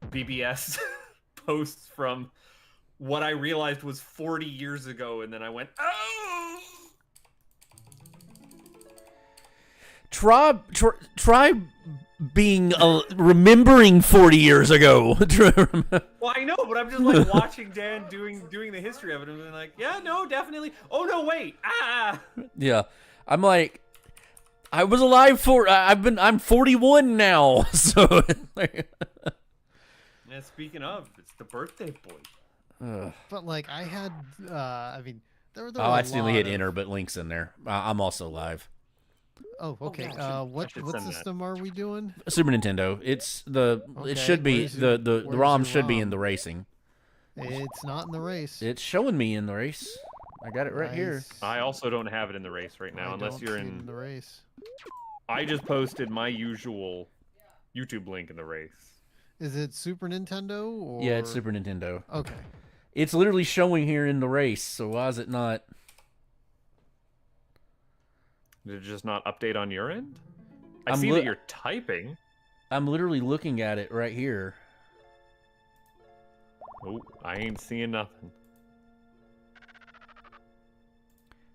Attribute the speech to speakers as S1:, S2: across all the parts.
S1: BBS posts from what I realized was 40 years ago, and then I went, oh!
S2: Try being remembering 40 years ago.
S1: Well, I know, but I'm just like watching Dan doing the history of it, and I'm like, yeah, no, definitely. Oh no, wait,
S2: Yeah, I'm like, I was alive I'm 41 now, so.
S1: Yeah, speaking of, it's the birthday boy.
S3: But like, I had, I mean, there were
S2: I accidentally hit enter, but Link's in there. I'm also live.
S3: Oh, okay. What system are we doing?
S2: Super Nintendo. It's the.
S3: Okay,
S2: it should be the ROM should be in the racing.
S3: It's not in the race.
S2: It's showing me in the race. I got it right here.
S1: I also don't have it in the race right now, unless you're in
S3: the race.
S1: I just posted my usual YouTube link in the race.
S3: Is it Super Nintendo or?
S2: Yeah, it's Super Nintendo.
S3: Okay.
S2: It's literally showing here in the race, so why is it not?
S1: Did it just not update on your end? I see that you're typing.
S2: I'm literally looking at it right here.
S1: Oh, I ain't seeing nothing.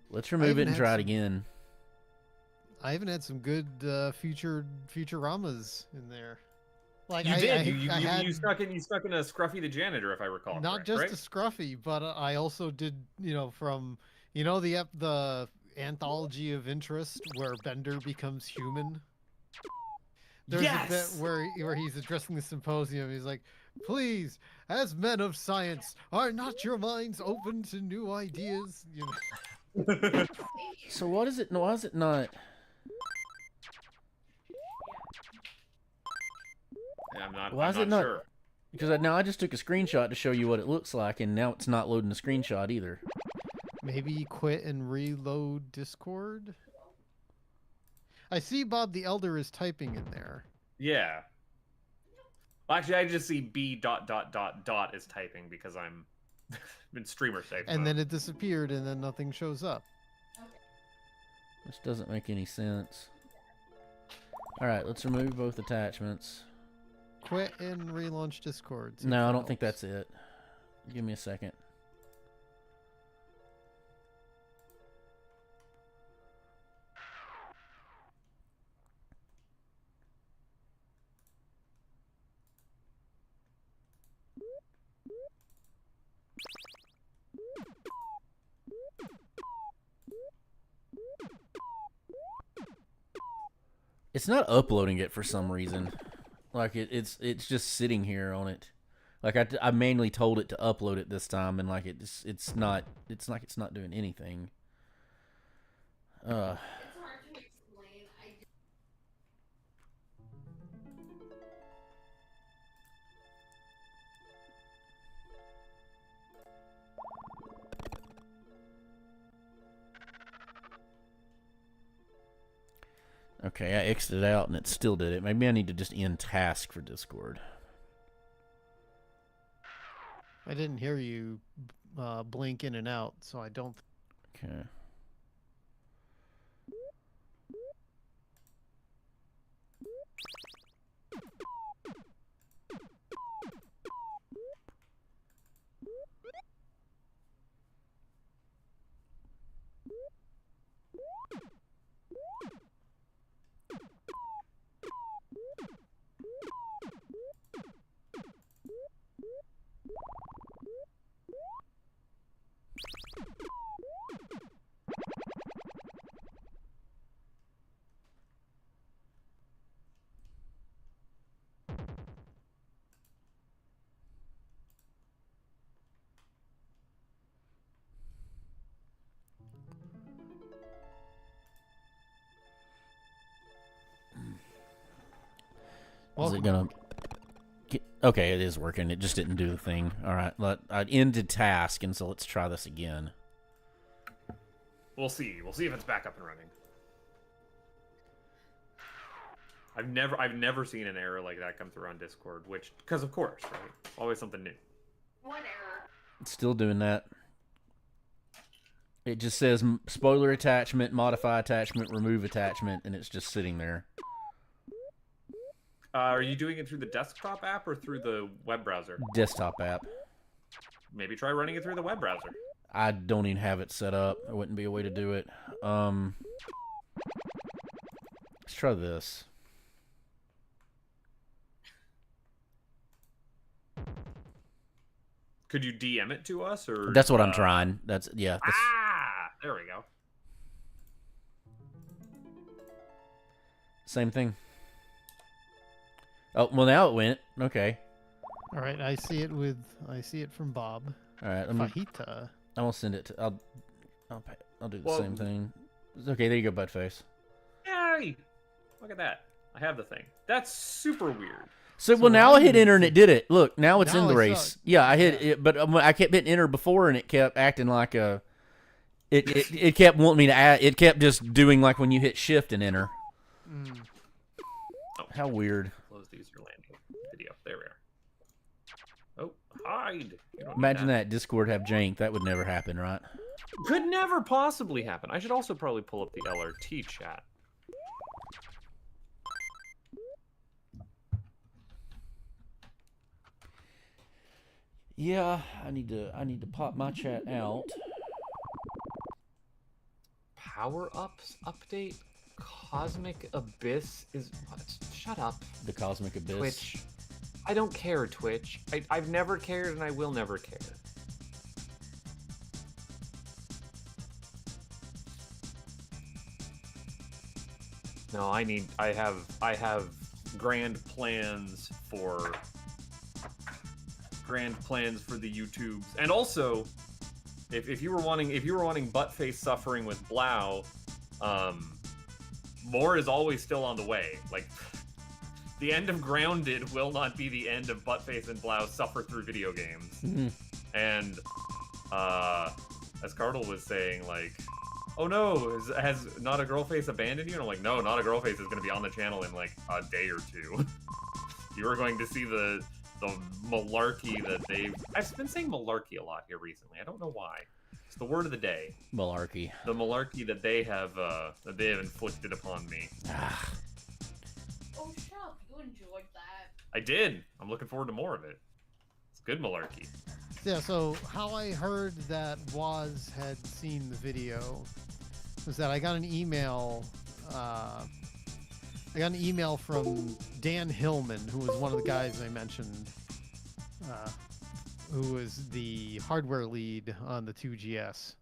S2: Let's remove it and try it again.
S3: I even had some good Futuramas in there. Like
S1: you did. You stuck in a Scruffy the Janitor, if I recall.
S3: Not
S1: correct,
S3: just a Scruffy, but I also did. From the Anthology of Interest where Bender becomes human. There's a bit where he's addressing the symposium. He's like, "Please, as men of science, are not your minds open to new ideas?"
S2: So what is it? Why is it not?
S1: Why is it not? Sure.
S2: Because now I just took a screenshot to show you what it looks like, and now it's not loading the screenshot either.
S3: Maybe quit and reload Discord. I see Bob the Elder is typing in there.
S1: Yeah. Well, actually, I just see B ... is typing because I'm in streamer safe.
S3: And then it disappeared, and then nothing shows up.
S2: This doesn't make any sense. All right, let's remove both attachments.
S3: Quit and relaunch Discord.
S2: No, I don't think that's it. Give me a second. It's not uploading it for some reason. Like it's just sitting here on it. Like I manually told it to upload it this time, and like it's not doing anything.
S4: It's hard to explain.
S2: Okay, I X'd it out and it still did it. Maybe I need to just end task for Discord.
S3: I didn't hear you blink in and out, so I don't.
S2: Okay. Is it gonna get... Okay, it is working. It just didn't do the thing. All right, I ended task, and so let's try this again.
S1: We'll see. We'll see if it's back up and running. I've never seen an error like that come through on Discord, which, because of course, right? Always something new.
S4: What error?
S2: It's still doing that. It just says spoiler attachment, modify attachment, remove attachment, and it's just sitting there.
S1: Are you doing it through the desktop app or through the web browser?
S2: Desktop app.
S1: Maybe try running it through the web browser.
S2: I don't even have it set up. There wouldn't be a way to do it. Let's try this.
S1: Could you DM it to us, or?
S2: That's what I'm trying. That's yeah. That's...
S1: There we go.
S2: Same thing. Oh well, now it went. Okay.
S3: All right, I see it from Bob.
S2: All right.
S3: Fajita.
S2: I'm gonna send it. I'll do the same thing. Okay, there you go, Buttface.
S1: Yay! Look at that. I have the thing. That's super weird.
S2: So well, now I hit enter and it did it. Look, now it's in the race. Yeah, I hit it, but I kept hitting enter before and it kept acting like a. It kept wanting me to add. It kept just doing like when you hit shift and enter.
S3: Mm.
S1: Oh,
S2: how weird.
S1: Close the user landing video. There we are. Oh, hide.
S2: Imagine that Discord have jank. That would never happen, right?
S1: Could never possibly happen. I should also probably pull up the LRT chat.
S2: Yeah, I need to pop my chat out.
S1: Power-ups update? Cosmic Abyss is... Shut up.
S2: The Cosmic Abyss.
S1: Twitch. I don't care, Twitch. I've never cared and I will never care. No, I have grand plans for the YouTubes. And also, if you were wanting buttface suffering with Blau, more is always still on the way. Like, the end of Grounded will not be the end of Buttface and Blau suffer through video games.
S2: Mm-hmm.
S1: And as Cardinal was saying, like, oh no, has Not a Girlface abandoned you? And I'm like, no, Not a Girlface is going to be on the channel in like a day or two. You are going to see the malarkey that I've been saying malarkey a lot here recently. I don't know why. It's the word of the day.
S2: Malarkey.
S1: The malarkey that they have inflicted upon me.
S2: Ah.
S4: Oh, shut up. You enjoyed that.
S1: I did. I'm looking forward to more of it. It's good malarkey.
S3: Yeah, so how I heard that Waz had seen the video was that I got an email. I got an email from Dan Hillman, who was one of the guys I mentioned, who was the hardware lead on the 2GS.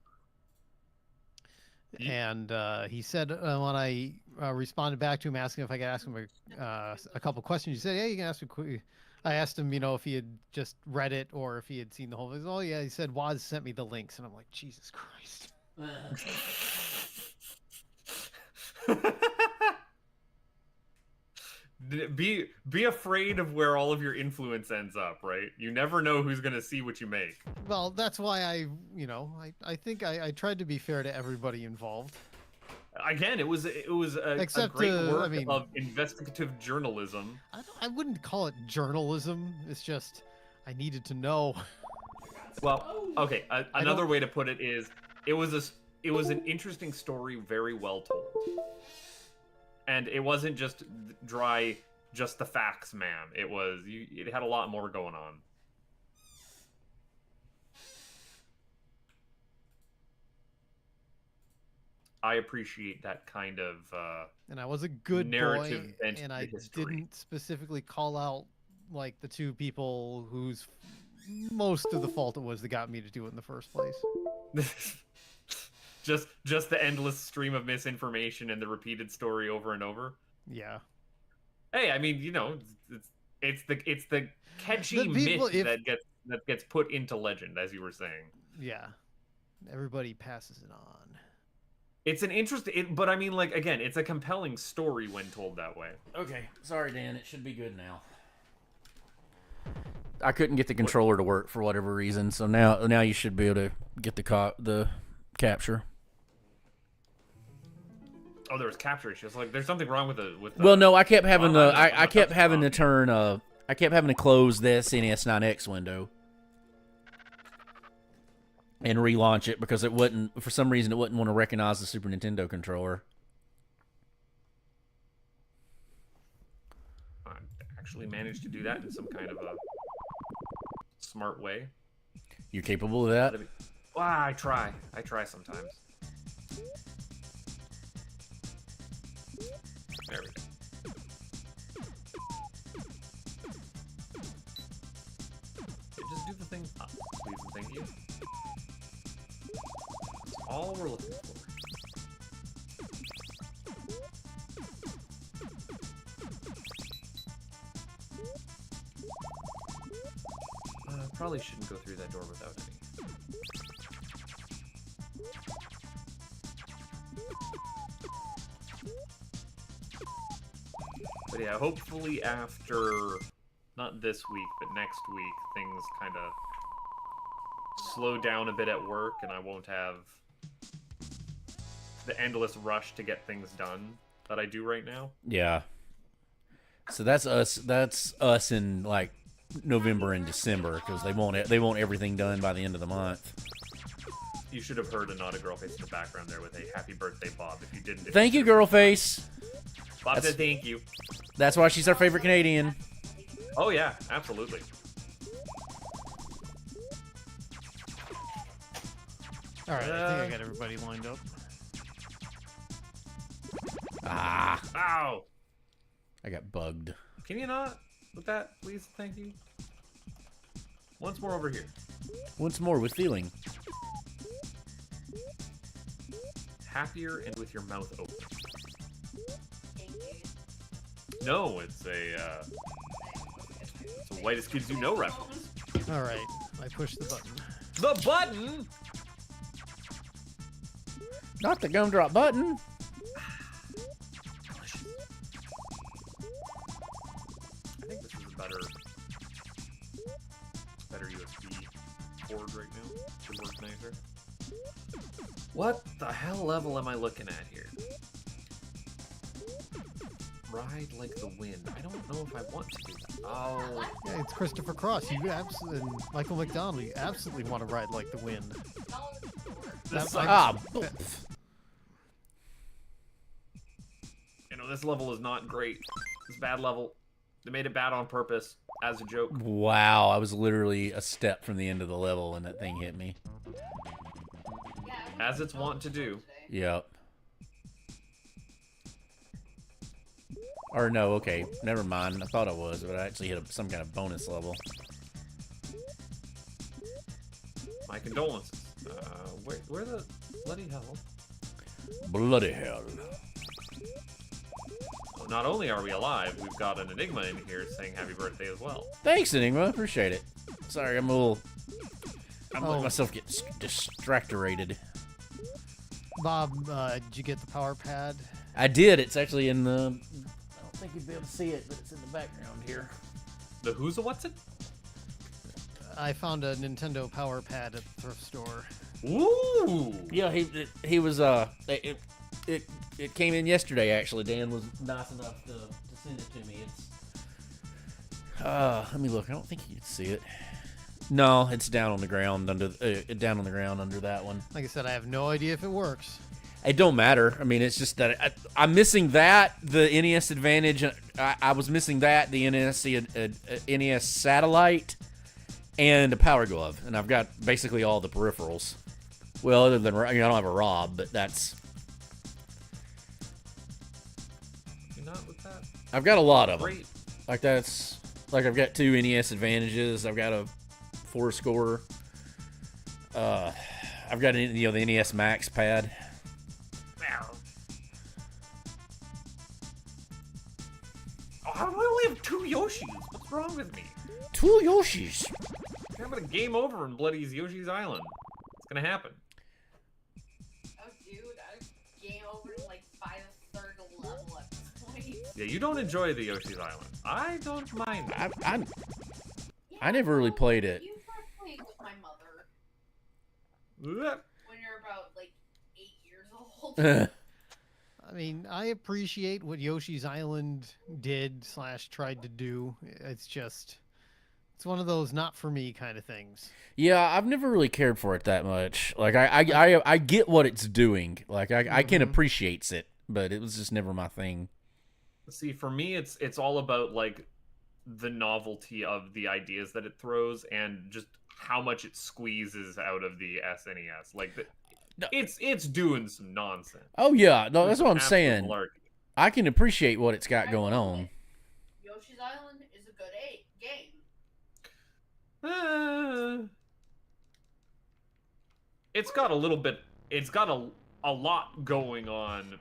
S3: And he said when I responded back to him asking if I could ask him a couple questions, he said, "Yeah, you can ask me." I asked him, if he had just read it or if he had seen the whole thing. Oh yeah, he said Waz sent me the links, and I'm like, Jesus Christ.
S1: Be afraid of where all of your influence ends up, right? You never know who's gonna see what you make.
S3: Well, that's why I think I tried to be fair to everybody involved.
S1: Again, it was a great work of investigative journalism.
S3: I wouldn't call it journalism. It's just I needed to know.
S1: Well, okay. Another way to put it is it was an interesting story, very well told. And it wasn't just dry, just the facts, ma'am. It had a lot more going on. I appreciate that kind of
S3: and I was a good
S1: narrative
S3: boy,
S1: bent
S3: and I
S1: history.
S3: didn't specifically call out like the two people whose most of the fault it was that got me to do it in the first place.
S1: Just the endless stream of misinformation and the repeated story over and over.
S3: Yeah.
S1: Hey, I mean, it's the catchy myth that gets put into legend, as you were saying.
S3: Yeah. Everybody passes it on.
S1: It's an interesting, but I mean, like, again, it's a compelling story when told that way.
S2: Okay, sorry, Dan. It should be good now. I couldn't get the controller to work for whatever reason, so now you should be able to get the capture.
S1: Oh, there was capture issues. Like, there's something wrong with the.
S2: Well, no, I kept having I kept having to turn I kept having to close the SNES9X window and relaunch it because it wouldn't, for some reason, it wouldn't want to recognize the Super Nintendo controller.
S1: actually manage to do that in some kind of a smart way.
S2: You're capable of that?
S1: Well, I try. I try sometimes. There we go. Okay, just do the thing up, please and thank you. That's all we're looking for. Probably shouldn't go through that door without any. But yeah, hopefully after, not this week, but next week, things kind of slow down a bit at work, and I won't have the endless rush to get things done that I do right now.
S2: Yeah. So that's us. That's us in like November and December, because they want everything done by the end of the month.
S1: You should have heard a Not a Girl Face in the background there with a happy birthday, Bob. If you didn't,
S2: Thank you, girl face.
S1: Bob said thank you.
S2: That's why she's our favorite Canadian.
S1: Oh yeah, absolutely.
S3: All right, I think I got everybody lined up.
S2: Ah,
S1: Ow!
S2: I got bugged.
S1: Can you not with that, please? Thank you. Once more over here.
S2: Once more with feeling.
S1: Happier and with your mouth open.
S4: Thank you.
S1: No, it's a whitest kids you know reference.
S3: All right, I push the button.
S1: The button.
S2: Not the gumdrop button.
S1: I think this is a better USB cord right now. Should work nicer. What the hell level am I looking at here? Ride like the wind. I don't know if I want to do that. Oh,
S3: Yeah, it's Christopher Cross. You absolutely, and Michael McDonald. You absolutely want to ride like the wind.
S1: this
S3: That-
S1: sucks. You know, this level is not great. It's a bad level. They made it bad on purpose as a joke.
S2: Wow, I was literally a step from the end of the level and that thing hit me.
S1: As it's wont to do.
S2: Yep. Or no, okay, never mind. I thought it was, but I actually hit some kind of bonus level.
S1: My condolences. Where the bloody hell?
S2: Bloody hell.
S1: Well, not only are we alive, we've got an Enigma in here saying happy birthday as well.
S2: Thanks, Enigma. Appreciate it. Sorry, I'm letting
S3: Oh.
S2: myself get distracted.
S3: Bob, did you get the power pad?
S2: I did. It's actually in the... I don't think you'd be able to see it, but it's in the background here.
S1: The who's a what's it?
S3: I found a Nintendo power pad at the thrift store.
S1: Ooh!
S2: Yeah, he was it came in yesterday actually. Dan was nice enough to send it to me. It's let me look. I don't think you can see it. No, it's down on the ground under that one.
S3: Like I said, I have no idea if it works.
S2: It don't matter. I mean, it's just that I'm missing that, the NES Advantage. I was missing that, the NES Satellite, and a Power Glove, and I've got basically all the peripherals. Well, other than I don't have a Rob, but that's...
S1: You're not with that?
S2: I've got a lot of them.
S1: Great.
S2: Like I've got 2 NES Advantages. I've got a 4-score. I've got the NES Max pad.
S1: Oh, how do I only have 2 Yoshis? What's wrong with me?
S2: 2 Yoshis.
S1: I'm gonna game over in Bloody's Yoshi's Island. It's gonna happen.
S4: Oh, dude, I game over to like by the 3rd level at this point.
S1: Yeah, you don't enjoy the Yoshi's Island. I don't mind that.
S2: I never really played it.
S4: You start playing with my mother
S1: Blech.
S4: when you're about like 8 years old.
S3: I mean, I appreciate what Yoshi's Island did / tried to do. It's just, it's one of those not for me kind of things.
S2: Yeah, I've never really cared for it that much. Like I get what it's doing. Like I can appreciate it, but it was just never my thing.
S1: See, for me, it's all about like the novelty of the ideas that it throws and just how much it squeezes out of the SNES. Like
S2: No.
S1: it's doing some nonsense.
S2: Oh yeah, no, that's
S1: Some
S2: what I'm
S1: absolute
S2: saying.
S1: malarkey.
S2: I can appreciate what it's got going on.
S4: Yoshi's Island is a good game.
S1: It's got a little bit. It's got a lot going on.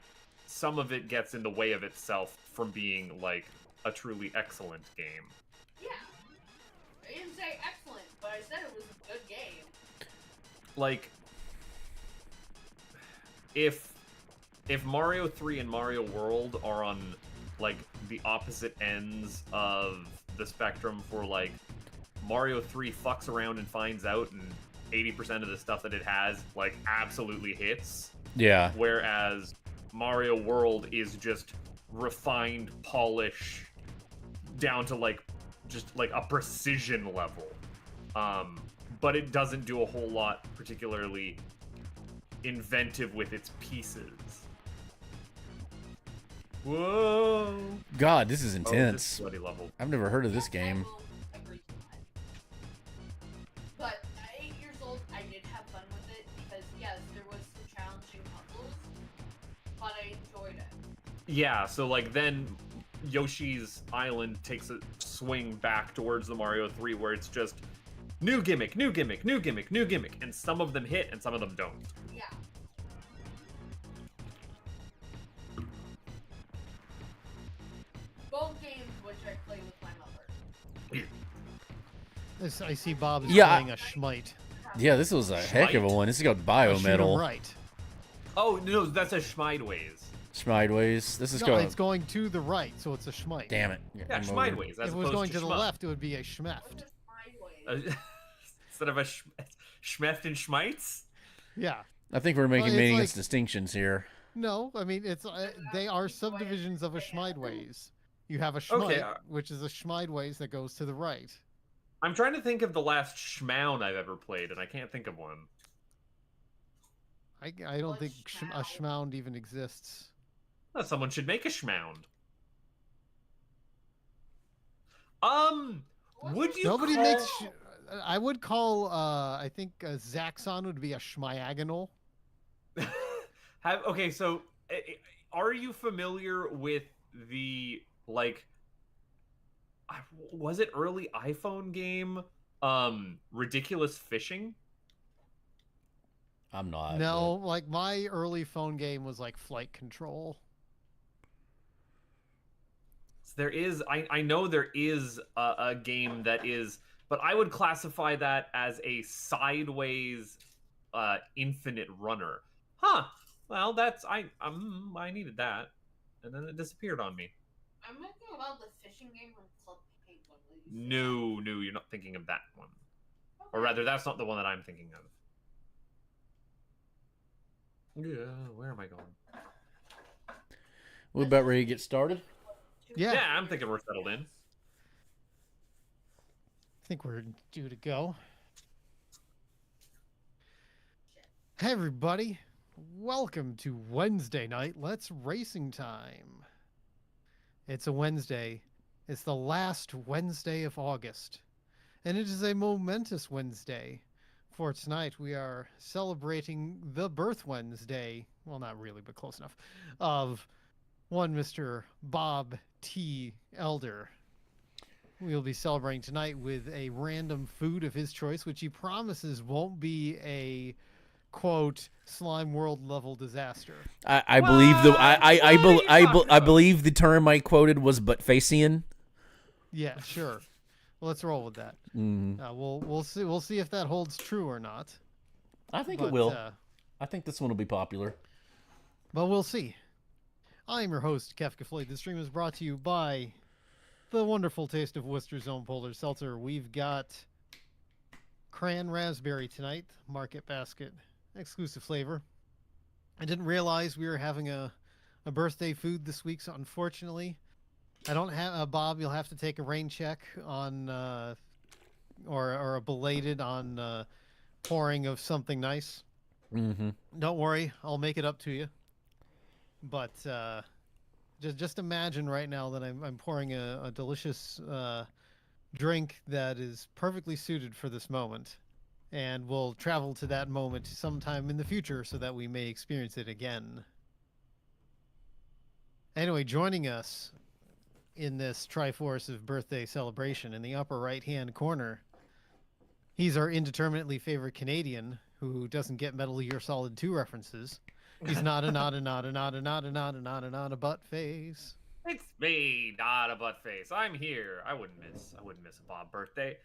S1: Some of it gets in the way of itself from being like a truly excellent game.
S4: Yeah. I didn't say excellent, but I said it was a good game.
S1: Like, if Mario 3 and Mario World are on like the opposite ends of the spectrum for like Mario 3 fucks around and finds out and 80% of the stuff that it has like absolutely hits,
S2: Yeah.
S1: whereas Mario World is just refined polish down to like just like a precision level. But it doesn't do a whole lot particularly inventive with its pieces. Whoa!
S2: God, this is
S1: Oh,
S2: intense.
S1: this sweaty level.
S2: I've never heard of this
S4: I
S2: game.
S4: will agree to that. But at 8 years old, I did have fun with it because yes, there was some challenging puzzles, but I enjoyed it.
S1: Yeah, so like then Yoshi's Island takes a swing back towards the Mario 3 where it's just new gimmick, new gimmick, new gimmick, new gimmick, and some of them hit and some of them don't.
S4: Yeah. Both games which I played with my mother.
S3: I see Bob is
S2: Yeah,
S3: playing a Schmite.
S2: Yeah, this was a heck of a
S1: Schmite.
S2: one. This is called
S3: Shoot 'em
S2: Biometal.
S3: right.
S1: Oh, no, that's a Schmideways.
S2: Schmideways. This is
S3: No,
S2: called.
S3: it's going to the right, so it's a Schmite.
S2: Damn it.
S1: Yeah,
S2: I'm over-
S1: Schmideways.
S3: If it was going to the left, it would be a Schmeft.
S4: What's my way?
S1: Instead of a Schmeft and Schmites?
S3: Yeah.
S2: I think we're making
S3: Well, it's
S2: meaningless
S3: like-
S2: distinctions here.
S3: No, I mean it's they are subdivisions of a Schmideways. You have a Schmite,
S1: Okay,
S3: which is a Schmideways that goes to the right.
S1: I'm trying to think of the last Schmound I've ever played, and I can't think of one.
S3: I don't
S4: What
S3: think a Schmound even exists.
S1: Oh, someone should make a Schmound. Would you
S3: Nobody
S1: call...
S3: makes. I would call. I think Zaxxon would be a Schmiagonal.
S1: Okay, so are you familiar with the like was it early iPhone game Ridiculous Fishing?
S2: I'm not.
S3: No, like my early phone game was like Flight Control.
S1: There is I know there is a game that is, but I would classify that as a sideways infinite runner. Huh. Well, that's I needed that, and then it disappeared on me.
S4: I'm thinking about the fishing game from Club Penguin.
S1: No, you're not thinking of that one. Or rather, that's not the one that I'm thinking of. Yeah, where am I going?
S2: We're about ready to get started.
S3: Yeah.
S1: Yeah, I'm thinking we're settled in.
S3: I think we're due to go. Hey everybody, welcome to Wednesday night. Let's racing time. It's a Wednesday. It's the last Wednesday of August. And it is a momentous Wednesday. For tonight we are celebrating the birth Wednesday, well not really, but close enough, of one Mr. Bob T. Elder. We'll be celebrating tonight with a random food of his choice, which he promises won't be a quote slime world level disaster.
S2: I believe the
S1: What are you talking
S2: I
S1: about?
S2: believe the term I quoted was butt-facian.
S3: Yeah, sure. Well, let's roll with that.
S2: Mm,
S3: We'll see if that holds true or not.
S2: I think
S3: But,
S2: it will. I think this one will be popular.
S3: But we'll see. I'm your host, Kefka Floyd. This stream is brought to you by the wonderful taste of Worcester's own Polar Seltzer. We've got cran raspberry tonight, Market Basket exclusive flavor. I didn't realize we were having a birthday food this week, so unfortunately, I don't have Bob. You'll have to take a rain check on or a belated on pouring of something nice.
S2: Mm-hmm.
S3: Don't worry, I'll make it up to you. But Just imagine right now that I'm pouring a delicious drink that is perfectly suited for this moment, and we'll travel to that moment sometime in the future so that we may experience it again. Anyway, joining us in this Triforce of birthday celebration in the upper right-hand corner, he's our indeterminately favorite Canadian who doesn't get Metal Gear Solid 2 references. He's not a butt face.
S1: It's me, not a butt face. I'm here. I wouldn't miss a Bob birthday.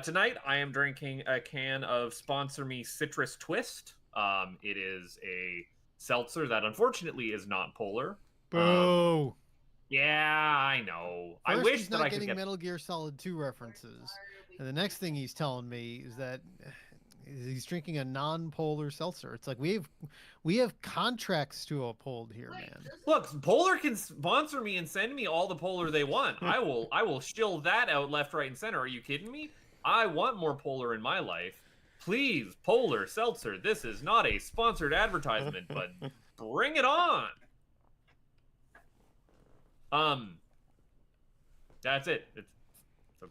S1: Tonight I am drinking a can of Sponsor Me Citrus Twist. It is a seltzer that unfortunately is not polar.
S3: Boo!
S1: Yeah, I know.
S3: First,
S1: I wish
S3: he's
S1: that
S3: not
S1: I could
S3: getting
S1: get
S3: Metal Gear Solid 2 references, and the next thing he's telling me is that he's drinking a non-polar seltzer. It's like we have contracts to uphold here, man.
S1: Look, Polar can sponsor me and send me all the Polar they want. I will shill that out left, right, and center. Are you kidding me? I want more Polar in my life. Please, Polar Seltzer. This is not a sponsored advertisement, but bring it on. That's it.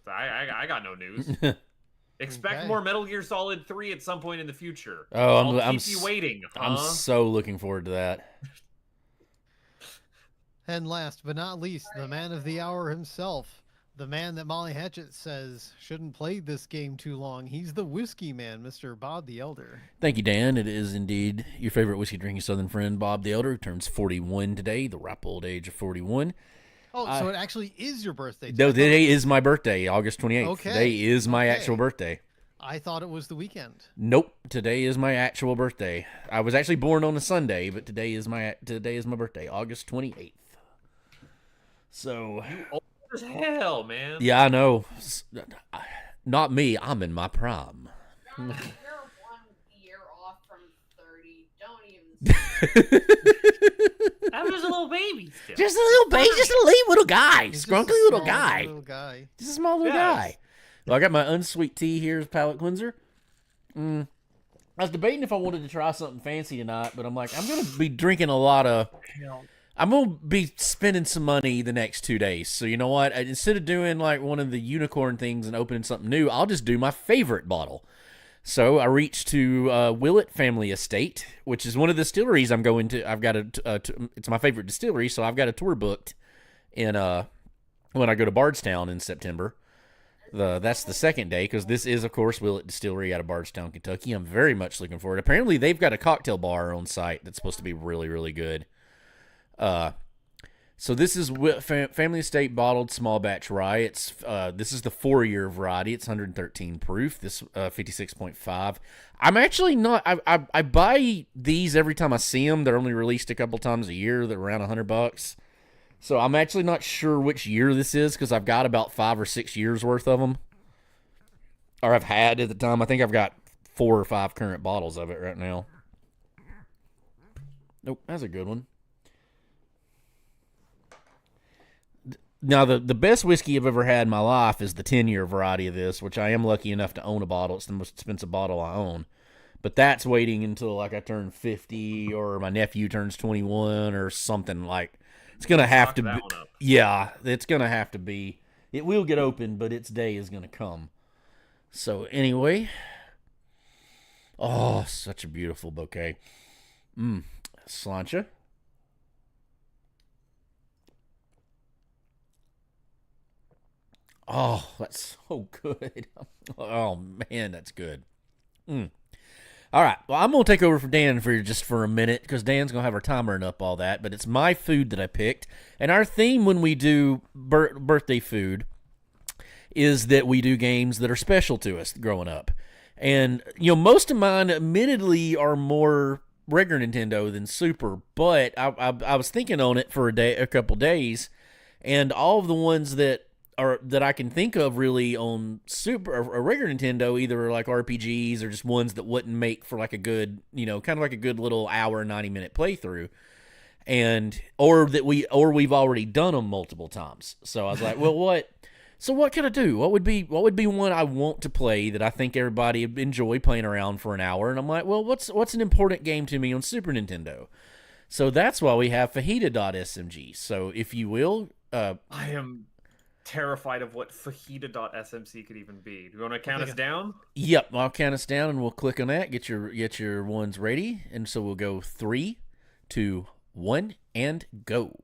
S1: I got no news. Expect
S3: Okay.
S1: more Metal Gear Solid 3 at some point in the future.
S2: Oh,
S1: I'll keep you waiting.
S2: I'm so looking forward to that.
S3: And last but not least, the man of the hour himself, the man that Molly Hatchet says shouldn't play this game too long. He's the whiskey man, Mr. Bob the Elder.
S2: Thank you, Dan. It is indeed your favorite whiskey drinking Southern friend, Bob the Elder, who turns 41 today, the ripe old age of 41.
S3: Oh, so it actually is your birthday.
S2: No, today is my birthday, August 28th.
S3: Okay.
S2: Today is my
S3: Okay.
S2: actual birthday.
S3: I thought it was the weekend.
S2: Nope, today is my actual birthday. I was actually born on a Sunday, but today is my birthday, August 28th. So,
S1: You old as hell, man.
S2: yeah, I know. Not me. I'm in my prime.
S4: You're 1 year off from 30. Don't even.
S1: I'm just a little baby still.
S2: Just a little baby, just a little guy,
S3: He's just
S2: scrunkly
S3: a
S2: little
S3: small
S2: guy.
S3: Little guy.
S2: Just a small little
S1: Yes.
S2: guy. Well, I got my unsweet tea here as palate cleanser. I was debating if I wanted to try something fancy tonight, but I'm like, I'm going to be drinking a lot of... I'm going to be spending some money the next 2 days. So you know what? Instead of doing like one of the unicorn things and opening something new, I'll just do my favorite bottle. So I reached to Willett Family Estate, which is one of the distilleries I'm going to. I've got it's my favorite distillery, so I've got a tour booked in when I go to Bardstown in September. That's the second day, because this is, of course, Willett Distillery out of Bardstown, Kentucky. I'm very much looking forward. Apparently, they've got a cocktail bar on site that's supposed to be really, really good. So this is Family Estate bottled small batch rye. This is the 4-year variety. It's 113 proof. This 56.5. I'm actually not. I buy these every time I see them. They're only released a couple times a year. They're around $100. So I'm actually not sure which year this is, because I've got about 5 or 6 years worth of them, or I've had at the time. I think I've got 4 or 5 current bottles of it right now. Nope, that's a good one. Now, the best whiskey I've ever had in my life is the 10-year variety of this, which I am lucky enough to own a bottle. It's the most expensive bottle I own. But that's waiting until like I turn 50 or my nephew turns 21 or something like. It's going to have to be. Yeah, it's going to have to be. It will get open, but its day is going to come. So anyway. Oh, such a beautiful bouquet. Sláinte. Oh, that's so good. Oh, man, that's good. All right, well, I'm going to take over for Dan for a minute, because Dan's going to have her timer and up all that, but it's my food that I picked. And our theme when we do birthday food is that we do games that are special to us growing up. And, most of mine, admittedly, are more regular Nintendo than Super, but I was thinking on it for a couple days, and all of the ones that I can think of really on Super or regular Nintendo, either like RPGs or just ones that wouldn't make for like a good, kind of like a good little hour, 90-minute playthrough, or we've already done them multiple times. So I was like, well, what can I do? What would be one I want to play that I think everybody would enjoy playing around for an hour? And I'm like, well, what's an important game to me on Super Nintendo? So that's why we have Fajita.SMG. So if you will,
S1: I am terrified of what Fajita.SMC could even be. Do you want to count us down?
S2: Yep, I'll count us down and we'll click on that. Get your ones ready, and so we'll go 3, 2, 1, and go.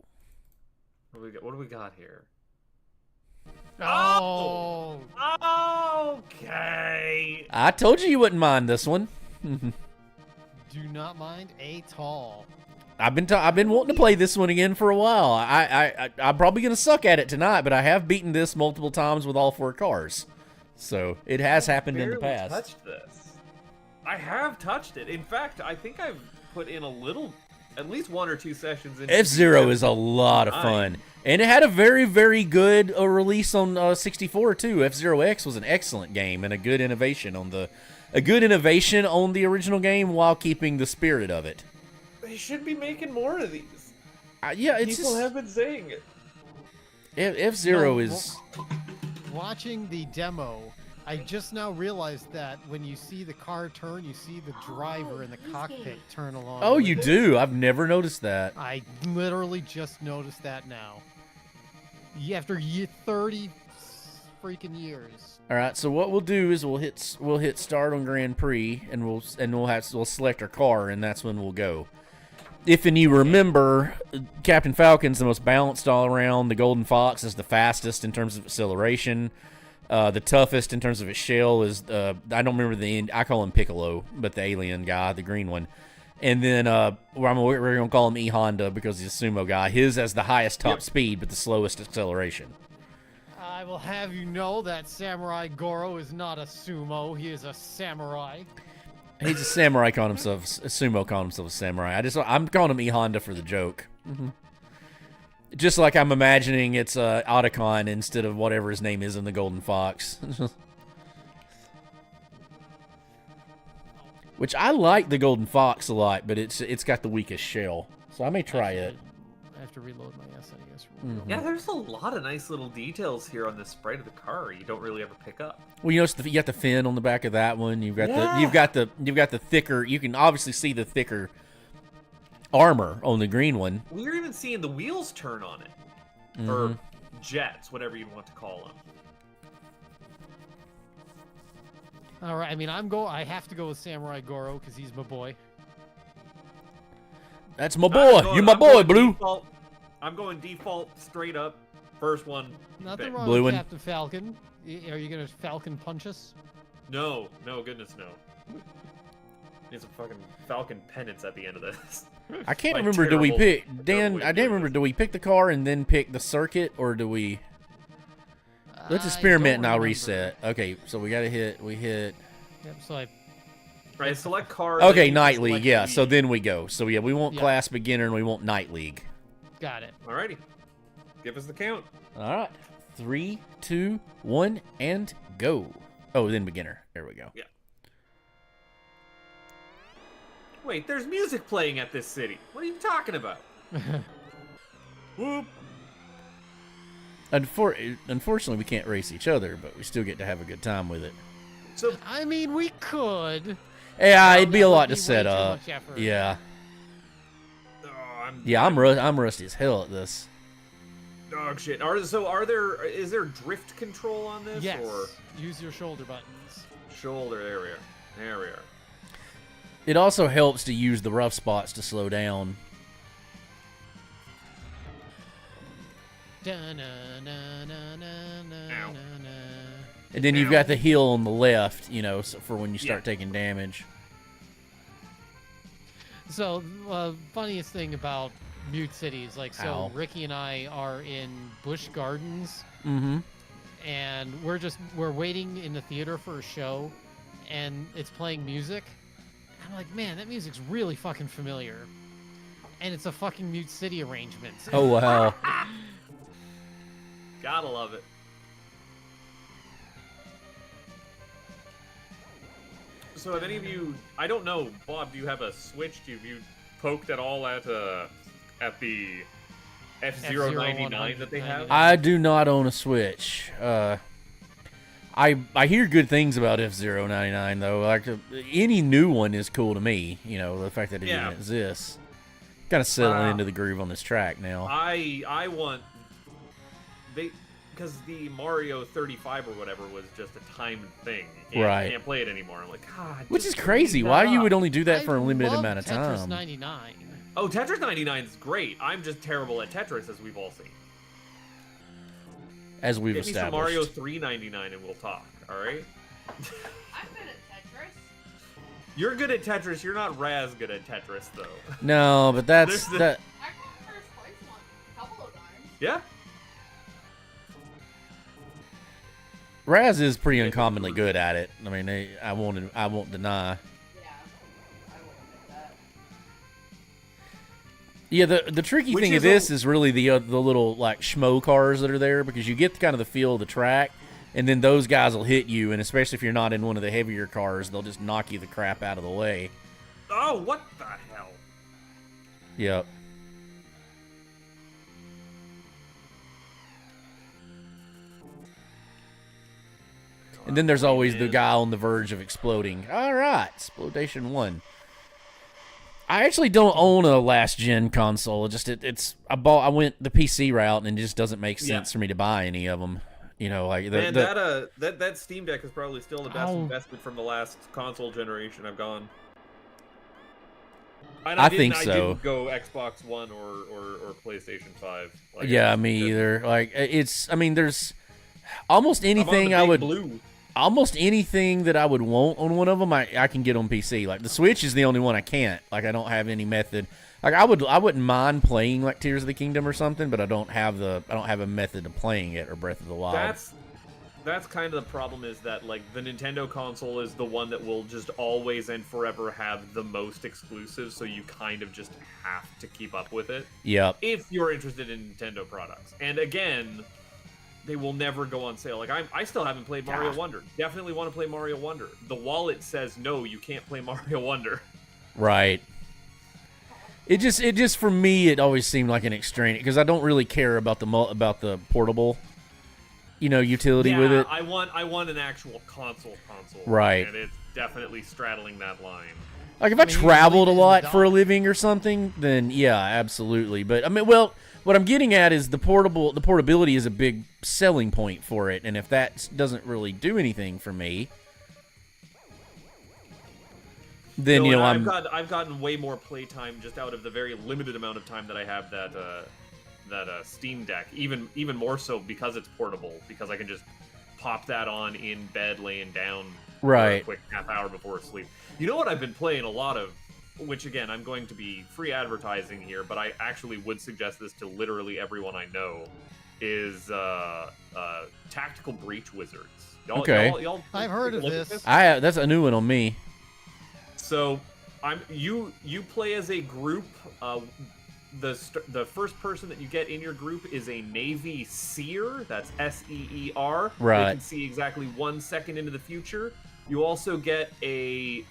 S1: What do we got here?
S3: Oh.
S1: Okay.
S2: I told you wouldn't mind this one.
S3: Do not mind at all.
S2: I've been wanting to play this one again for a while. I'm probably gonna suck at it tonight, but I have beaten this multiple times with all 4 cars, so it has happened in the past.
S1: Touched this. I have touched it. In fact, I think I've put in at least 1 or 2 sessions.
S2: F-Zero is a lot of fun, and it had a very, very good release on 64 too. F-Zero X was an excellent game and a good innovation on the original game while keeping the spirit of it.
S1: They should be making more of these.
S2: Yeah, it's
S1: people have been saying it.
S2: F-Zero is.
S3: Watching the demo, I just now realized that when you see the car turn, you see the driver in the cockpit turn along.
S2: Oh,
S3: with
S2: you
S3: it.
S2: do? I've never noticed that.
S3: I literally just noticed that now. After 30 freaking years.
S2: All right, so what we'll do is we'll hit start on Grand Prix, and we'll select our car, and that's when we'll go. If and you remember, Captain Falcon's the most balanced all around. The Golden Fox is the fastest in terms of acceleration. The toughest in terms of its shell is I don't remember I call him Piccolo, but the alien guy, the green one. And then we're gonna call him E Honda because he's a sumo guy. His has the highest top speed but the slowest acceleration.
S3: I will have you know that Samurai Goro is not a sumo. He is a samurai.
S2: He's a samurai calling himself a sumo calling himself a samurai. I'm calling him E Honda for the joke. Just like I'm imagining it's Otacon instead of whatever his name is in the Golden Fox. Which I like the Golden Fox a lot, but it's got the weakest shell. So I may try it.
S3: I have to reload my SNES.
S1: Yeah, there's a lot of nice little details here on the sprite of the car you don't really ever pick up.
S2: Well, you notice you got the fin on the back of that one. You've got the thicker. You can obviously see the thicker armor on the green one.
S1: We're even seeing the wheels turn on it, or jets, whatever you want to call them.
S3: All right. I mean, I have to go with Samurai Goro because he's my boy.
S2: That's my boy. You my boy, Blue.
S1: Default, I'm going default, straight up. First one.
S3: Nothing wrong
S2: Blue
S3: with
S2: one.
S3: Captain Falcon. Are you gonna Falcon punch us?
S1: No, goodness, no. Need some fucking Falcon pennants at the end of this.
S2: I can't
S1: Like
S2: remember. Do we
S1: terrible-
S2: pick Dan? I didn't remember. Do we pick the car and then pick the circuit, or do we? Let's experiment and I'll reset. Okay, so we gotta hit. We hit.
S3: Yep. So I.
S1: Right, select car.
S2: Okay,
S1: then you
S2: Night
S1: select
S2: League. Yeah.
S1: the-
S2: So then we go. So yeah, we want
S3: Yeah.
S2: class beginner and we want Night League.
S3: Got it.
S1: Alrighty. Give us the count.
S2: All right. 3, 2, 1, and go. Oh, then beginner. There we go.
S1: Yeah. Wait, there's music playing at this city. What are you talking about? Whoop.
S2: Unfortunately, we can't race each other, but we still get to have a good time with it.
S1: So,
S3: I mean, we could.
S2: Yeah, it'd be
S3: that
S2: a
S3: would
S2: lot to
S3: be way
S2: set
S3: too
S2: up.
S3: much effort.
S2: Yeah.
S1: oh,
S2: I'm rusty as hell at this.
S1: dog shit. Is there drift control on this?
S3: Yes.
S1: Or
S3: Use your shoulder buttons.
S1: shoulder? There we are. There we are.
S2: It also helps to use the rough spots to slow down. And then you've got the hill on the left, for when you start taking damage.
S3: So, funniest thing about Mute City is
S2: Ow.
S3: Ricky and I are in Busch Gardens,
S2: Mm-hmm.
S3: and we're waiting in the theater for a show, and it's playing music. I'm like, man, that music's really fucking familiar. And it's a fucking Mute City arrangement.
S2: Oh, wow.
S1: Gotta love it. So have any of you, I don't know, Bob, do you have a Switch? Have you poked at all at the F-Zero 99 that they have?
S2: I do not own a Switch. I hear good things about F-Zero 99, though. Like, any new one is cool to me, the fact that it even exists. Kind of settling into the groove on this track now.
S1: I want because the Mario 35 or whatever was just a timed thing. You can't play it anymore. I'm like, God.
S2: Which is crazy. Why you would only do that for a limited amount of time?
S3: Tetris 99.
S1: Oh, Tetris 99 is great. I'm just terrible at Tetris, as we've all seen.
S2: As we've
S1: established.
S2: established.
S1: Mario 399 and we'll talk, alright?
S4: I'm good at Tetris.
S1: You're good at Tetris, you're not Raz good at Tetris, though.
S2: No, but that's...
S4: I got first place a couple of times.
S1: Yeah?
S2: Raz is pretty uncommonly good at it. I mean, I won't deny.
S4: Yeah, I will admit that.
S2: Yeah, the tricky thing of this is really the little like schmo cars that are there, because you get kind of the feel of the track, and then those guys will hit you, and especially if you're not in one of the heavier cars, they'll just knock you the crap out of the way.
S1: Oh, what the hell?
S2: Yep. And then there's always the guy on the verge of exploding. All right, Explodation 1. I actually don't own a last-gen console. I went the PC route, and it just doesn't make sense for me to buy any of them. You know, like
S1: that Steam Deck is probably still the best investment from the last console generation I've gone. I think so. I didn't go Xbox One or PlayStation 5. Like,
S2: yeah, me either. Like I mean, there's almost anything almost anything that I would want on one of them, I can get on PC. Like the Switch is the only one I can't. Like I don't have any method. Like I wouldn't mind playing like Tears of the Kingdom or something, but I don't have a method of playing it or Breath of the Wild.
S1: That's kind of the problem, is that like the Nintendo console is the one that will just always and forever have the most exclusives, so you kind of just have to keep up with it.
S2: Yep.
S1: If you're interested in Nintendo products. And again, they will never go on sale. Like I still haven't played Mario Wonder. Definitely want to play Mario Wonder. The wallet says no, you can't play Mario Wonder.
S2: Right. It just for me, it always seemed like an extraneous, because I don't really care about the portable, utility with it.
S1: I want an actual console.
S2: Right.
S1: And it's definitely straddling that line.
S2: Like if I traveled a lot for a living or something, then yeah, absolutely. But I mean, well, what I'm getting at is the portability is a big selling point for it, and if that doesn't really do anything for me, then
S1: I've gotten way more playtime just out of the very limited amount of time that I have that Steam Deck. Even more so because it's portable, because I can just pop that on in bed, laying down for a quick half hour before sleep. You know what I've been playing a lot of, which again I'm going to be free advertising here, but I actually would suggest this to literally everyone I know, is Tactical Breach Wizards. Y'all
S3: I've heard of this.
S2: That's a new one on me.
S1: So, you play as a group. The first person that you get in your group is a Navy Seer. That's SEER.
S2: Right.
S1: They can see exactly 1 second into the future. You also get a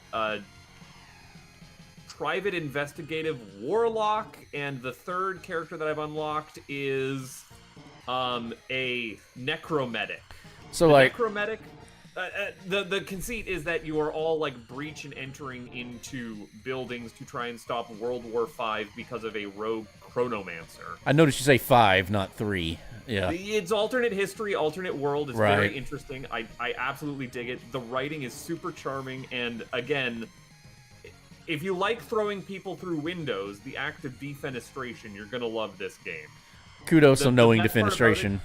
S1: private investigative warlock, and the third character that I've unlocked is a necromedic.
S2: So
S1: necromedic. The conceit is that you are all like breach and entering into buildings to try and stop World War V because of a rogue chronomancer.
S2: I noticed you say 5, not 3. Yeah.
S1: It's alternate history, alternate world. It's very interesting. I absolutely dig it. The writing is super charming, and again, if you like throwing people through windows, the act of defenestration, you're gonna love this game.
S2: Kudos on knowing defenestration.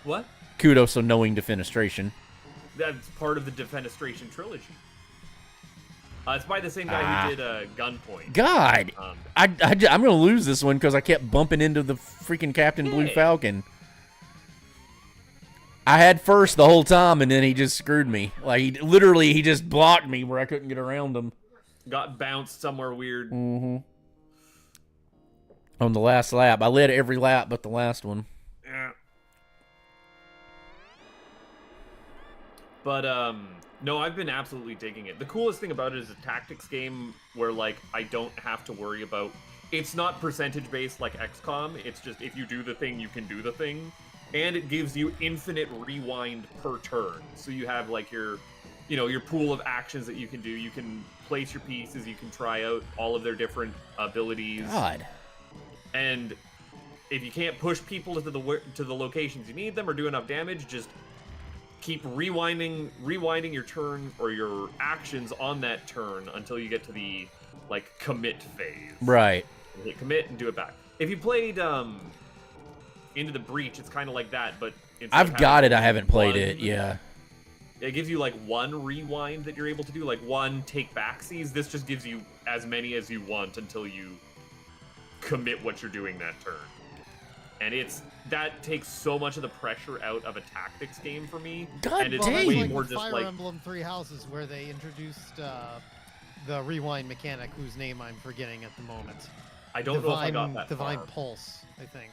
S1: What?
S2: Kudos on knowing defenestration.
S1: That's part of the Defenestration trilogy. It's by the same guy who did Gunpoint.
S2: God! I'm going to lose this one because I kept bumping into the freaking Captain Blue Falcon. I had first the whole time, and then he just screwed me. Like, he just blocked me where I couldn't get around him.
S1: Got bounced somewhere weird.
S2: Mm-hmm. On the last lap. I led every lap but the last one.
S1: Yeah. But, no, I've been absolutely digging it. The coolest thing about it is a tactics game where, like, I don't have to worry about... It's not percentage-based like XCOM. It's just if you do the thing, you can do the thing. And it gives you infinite rewind per turn. So you have, like, your you know, your pool of actions that you can do. You can place your pieces. You can try out all of their different abilities.
S2: God.
S1: And if you can't push people to the locations you need them or do enough damage, just keep rewinding your turn or your actions on that turn until you get to the like commit phase.
S2: Right.
S1: And hit commit and do it back. If you played Into the Breach, it's kind of like that, but
S2: I've got it. I haven't played it. Yeah.
S1: It gives you like one rewind that you're able to do, like one take backsies. This just gives you as many as you want until you commit what you're doing that turn. And that takes so much of the pressure out of a tactics game for me.
S2: God
S1: and it's
S2: dang.
S1: way
S3: Like
S1: more just
S3: Fire
S1: like
S3: Emblem Three Houses, where they introduced the rewind mechanic, whose name I'm forgetting at the moment.
S1: I don't know if I got that
S3: Divine
S1: far.
S3: Pulse, I think.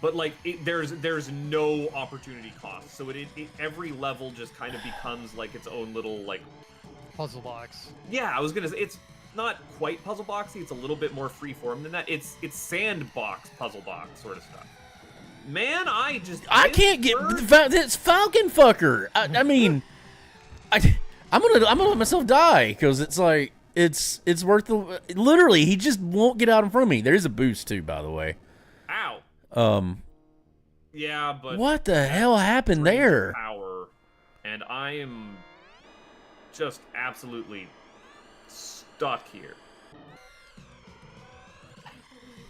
S1: But like there's no opportunity cost, so it every level just kind of becomes like its own little like
S3: Puzzle box.
S1: Yeah, I was gonna say it's not quite puzzle boxy. It's a little bit more free form than that. It's sandbox puzzle box sort of stuff. Man, I can't get
S2: this Falcon fucker. I mean, I'm gonna let myself die because it's like it's worth the. Literally, he just won't get out in front of me. There is a boost too, by the way.
S1: Ow. Yeah, but
S2: what the hell happened there?
S1: Power, and I am just absolutely stuck here.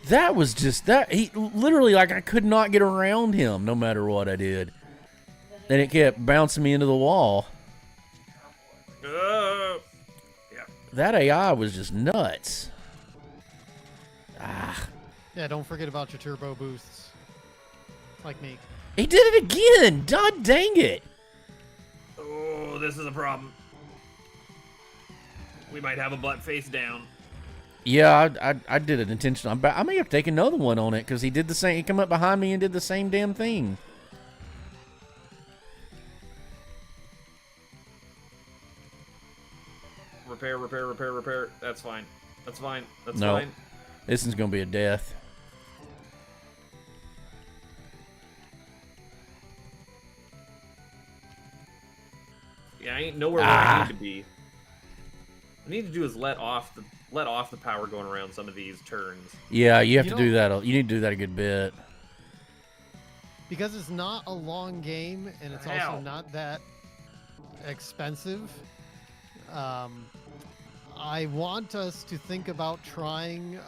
S2: That was just that. He literally, like, I could not get around him no matter what I did. And it kept bouncing me into the wall.
S1: Yeah.
S2: That AI was just nuts. Ah.
S3: Yeah, don't forget about your turbo boosts. Like me.
S2: He did it again! God dang it!
S1: Oh, this is a problem. We might have a butt face down.
S2: Yeah, I did it intentionally. I may have to take another one on it because he did the same. He came up behind me and did the same damn thing.
S1: Repair. That's fine. That's fine.
S2: No.
S1: Fine.
S2: This is gonna be a death.
S1: Yeah, I ain't nowhere where I need to be. What I need to do is let off the power going around some of these turns.
S2: Yeah, you have to do that. You need to do that a good bit.
S3: Because it's not a long game and it's also not that expensive. I want us to think about trying.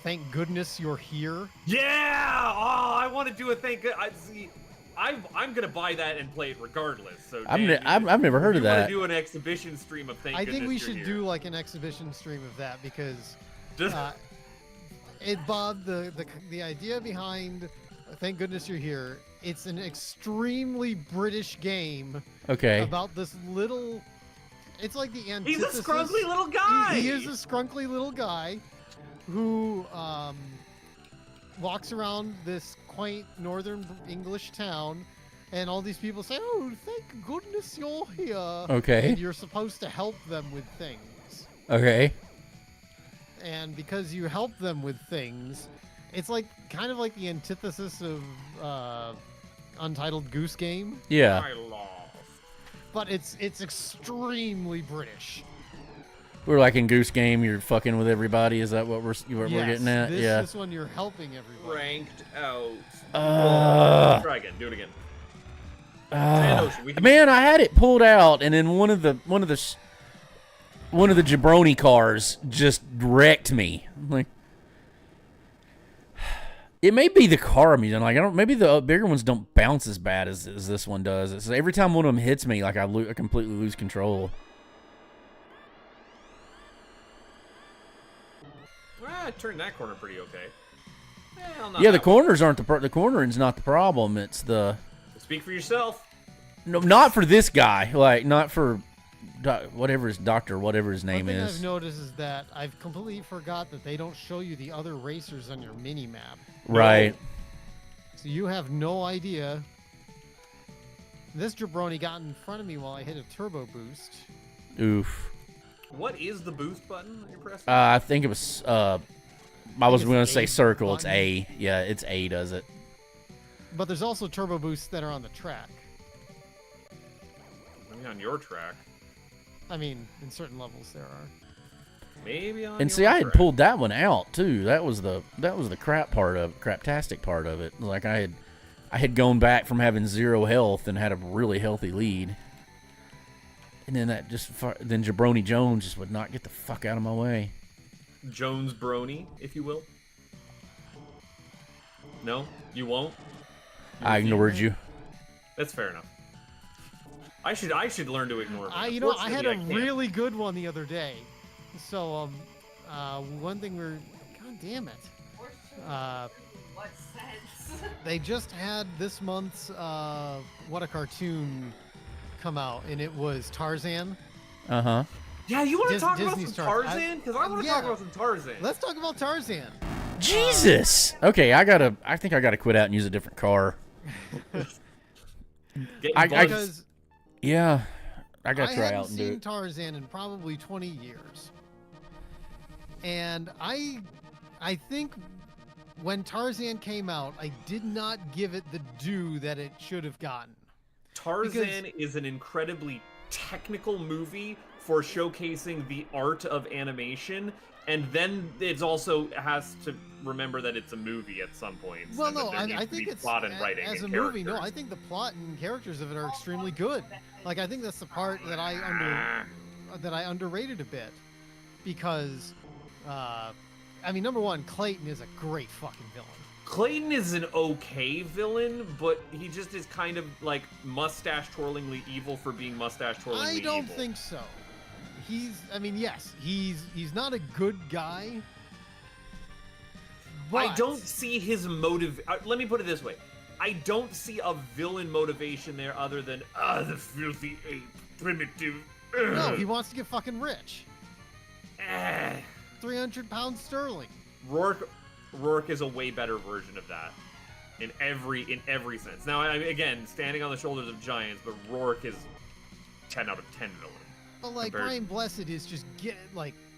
S3: Thank goodness you're here.
S1: Yeah! Oh, I want to do a thing. I'm gonna buy that and play it regardless. So
S2: I've never heard of that.
S1: You want to do an exhibition stream of Thank
S3: I
S1: Goodness
S3: think we
S1: You're
S3: should
S1: Here.
S3: do like an exhibition stream of that because,
S1: Just
S3: Bob, the idea behind Thank Goodness You're Here. It's an extremely British game.
S2: Okay.
S3: About this little. It's like the antithesis.
S1: He's a scrunkly little guy.
S3: He is a scrunkly little guy who walks around this quaint northern English town, and all these people say, "Oh, thank goodness you're here."
S2: Okay.
S3: And you're supposed to help them with things.
S2: Okay.
S3: And because you help them with things, it's like kind of like the antithesis of Untitled Goose Game.
S2: Yeah.
S1: I lost.
S3: But it's extremely British.
S2: We're like in Goose Game. You're fucking with everybody. Is that what we're getting at? Yeah.
S3: This one you're helping everybody.
S1: Ranked out. Try again. Do it again.
S2: Man, I had it pulled out, and then one of the jabroni cars just wrecked me. Like, it may be the car I'm using. Like, maybe the bigger ones don't bounce as bad as this one does. It's every time one of them hits me, like I completely lose control.
S1: Well, I turned that corner pretty okay.
S2: Yeah, the corners aren't the cornering's not the problem. It's the.
S1: Speak for yourself.
S2: No, not for this guy. Like, not for whatever his name
S3: One thing
S2: is.
S3: I've noticed is that I've completely forgot that they don't show you the other racers on your mini map.
S2: Right.
S3: So you have no idea. This jabroni got in front of me while I hit a turbo boost.
S2: Oof.
S1: What is the boost button that you're pressing?
S2: I think it was. I was going to say circle.
S3: button.
S2: It's A. Yeah, it's A. Does it?
S3: But there's also turbo boosts that are on the track.
S1: on your track.
S3: I mean, in certain levels there are.
S1: Maybe on
S2: And
S1: your
S2: see, I had
S1: track.
S2: pulled that one out too. That was the craptastic part of it. Like I had gone back from having 0 health and had a really healthy lead. And then then Jabroni Jones just would not get the fuck out of my way.
S1: Jones Brony, if you will. No, you won't.
S2: I ignored you.
S1: That's fair enough. I should learn to ignore.
S3: I had a really good one the other day. So one thing God damn it.
S4: What sense?
S3: They just had this month's What a Cartoon come out, and it was Tarzan.
S2: Uh-huh.
S1: Yeah, you want to talk about
S3: Disney's
S1: some
S3: Tarzan.
S1: Tarzan? Because I want to talk about some Tarzan.
S3: Let's talk about Tarzan.
S2: Jesus. Okay, I think I gotta quit out and use a different car.
S3: Because
S2: Yeah, I gotta
S3: I
S2: try
S3: hadn't
S2: out and do
S3: seen
S2: it.
S3: Tarzan in probably 20 years. And I think when Tarzan came out, I did not give it the due that it should have gotten.
S1: Tarzan is an incredibly technical movie for showcasing the art of animation, and then it also has to remember that it's a movie at some point.
S3: Well, no, I think it's
S1: plot and writing
S3: as
S1: and
S3: a movie. No,
S1: characters.
S3: I think the plot and characters of it are extremely good. Like I think that's the part that I underrated a bit, because I mean, number one, Clayton is a great fucking villain.
S1: Clayton is an okay villain, but he just is kind of like mustache-twirlingly evil for being mustache-twirlingly evil.
S3: I don't think so. Yes, he's not a good guy. But
S1: I don't see his motive. Let me put it this way. I don't see a villain motivation there other than, the filthy ape, primitive.
S3: No, he wants to get fucking rich.
S1: Eh.
S3: 300 pounds sterling.
S1: Rourke is a way better version of that in every sense. Now, I mean, again, standing on the shoulders of giants, but Rourke is 10 out of 10 villain.
S3: But like Brian Blessed is just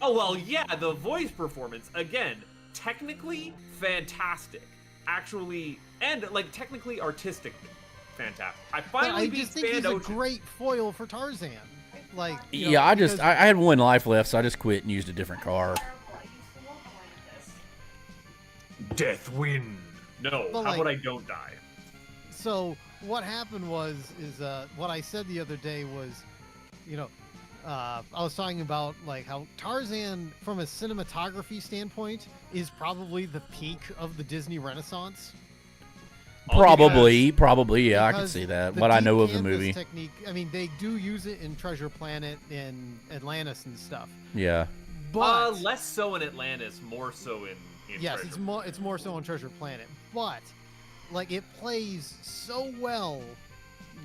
S1: Oh well, yeah, the voice performance again, technically fantastic, actually, and like technically artistically fantastic. I finally
S3: just think he's a great foil for Tarzan. Like, you know,
S2: I had 1 life left, so I just quit and used a different car.
S1: Death win. No,
S3: But,
S1: how
S3: like,
S1: about I don't die?
S3: So what happened is what I said the other day was, I was talking about like how Tarzan, from a cinematography standpoint, is probably the peak of the Disney Renaissance.
S2: Probably, yeah, I can
S3: Because
S2: see that.
S3: the
S2: What I
S3: deep
S2: know of the
S3: canvas
S2: movie.
S3: technique, I mean, they do use it in Treasure Planet and Atlantis and stuff.
S2: Yeah.
S3: But
S1: Less so in Atlantis, more so in
S3: yes,
S1: Treasure.
S3: it's more so on Treasure Planet. But like it plays so well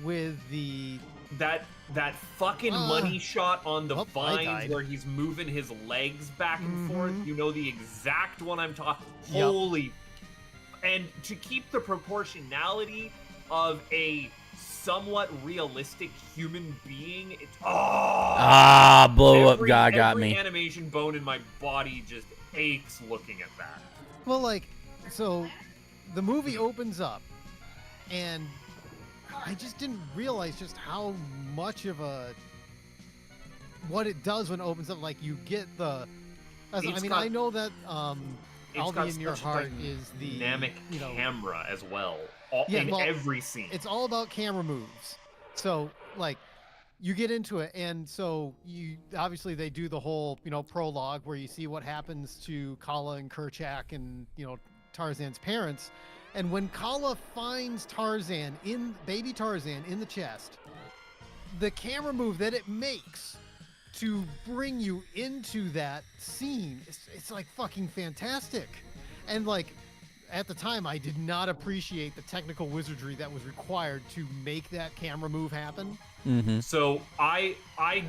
S3: with
S1: that fucking money shot on the
S3: I
S1: vines
S3: died.
S1: where he's moving his legs back and forth. You know the exact one I'm talking.
S3: Yep.
S1: Holy. And to keep the proportionality of a somewhat realistic human being, it's
S2: Blow up guy got
S1: every
S2: me.
S1: animation bone in my body just aches looking at that.
S3: well, like, so the movie opens up, and I just didn't realize just how much of what it does when it opens up. Like, you get I know that I'll Be in Your Heart is the
S1: dynamic camera as well, every scene.
S3: It's all about camera moves. So, like, you get into it, and so obviously they do the whole prologue where you see what happens to Kala and Kerchak and Tarzan's parents. And when Kala finds baby Tarzan in the chest, the camera move that it makes to bring you into that scene, it's like fucking fantastic. And like at the time, I did not appreciate the technical wizardry that was required to make that camera move happen.
S2: Mm-hmm.
S1: So I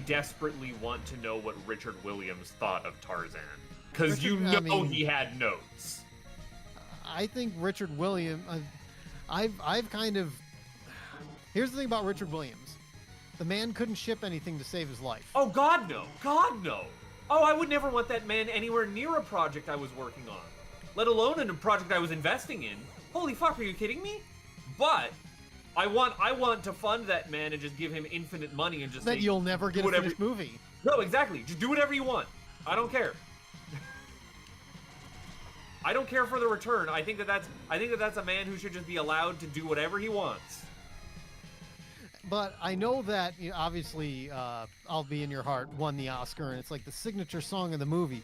S1: desperately want to know what Richard Williams thought of Tarzan, because he had notes.
S3: I think Richard Williams. I've kind of. Here's the thing about Richard Williams. The man couldn't ship anything to save his life.
S1: Oh God no! God no! Oh, I would never want that man anywhere near a project I was working on, let alone in a project I was investing in. Holy fuck, are you kidding me? But I want to fund that man and just give him infinite money and just
S3: Then
S1: say,
S3: you'll never
S1: do
S3: get a
S1: whatever-
S3: finished movie.
S1: No, exactly. Just do whatever you want. I don't care. I don't care for the return. I think that that's a man who should just be allowed to do whatever he wants.
S3: But I know that obviously "I'll Be in Your Heart" won the Oscar, and it's like the signature song of the movie.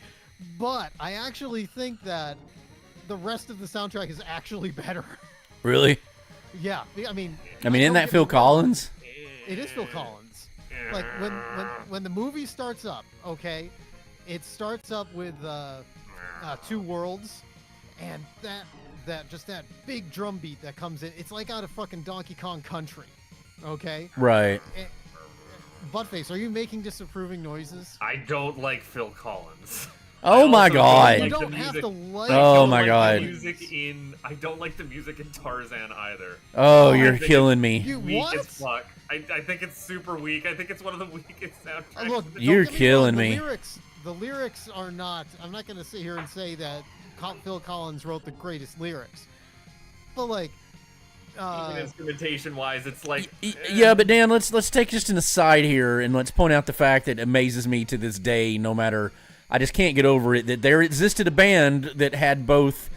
S3: But I actually think that the rest of the soundtrack is actually better.
S2: Really?
S3: Yeah, I mean,
S2: isn't that Phil Collins?
S3: It is Phil Collins. Like when the movie starts up, okay, it starts up with Two Worlds, and that big drum beat that comes in. It's like out of fucking Donkey Kong Country, okay?
S2: Right.
S3: Buttface, are you making disapproving noises?
S1: I don't like Phil Collins.
S2: Oh my God.
S3: You don't have to like.
S2: Oh my God.
S1: I don't like the music in Tarzan either.
S2: Oh, you're killing me.
S3: You
S1: Weak
S3: what?
S1: as fuck. I think it's super weak. I think it's one of the weakest soundtracks.
S3: Look, don't
S2: You're
S3: get me
S2: killing
S3: wrong,
S2: me.
S3: The lyrics are not. I'm not going to sit here and say that Phil Collins wrote the greatest lyrics, but like,
S1: Even instrumentation-wise, it's like
S2: Yeah, but Dan, let's take just an aside here and let's point out the fact that amazes me to this day. No matter, I just can't get over it that there existed a band that had both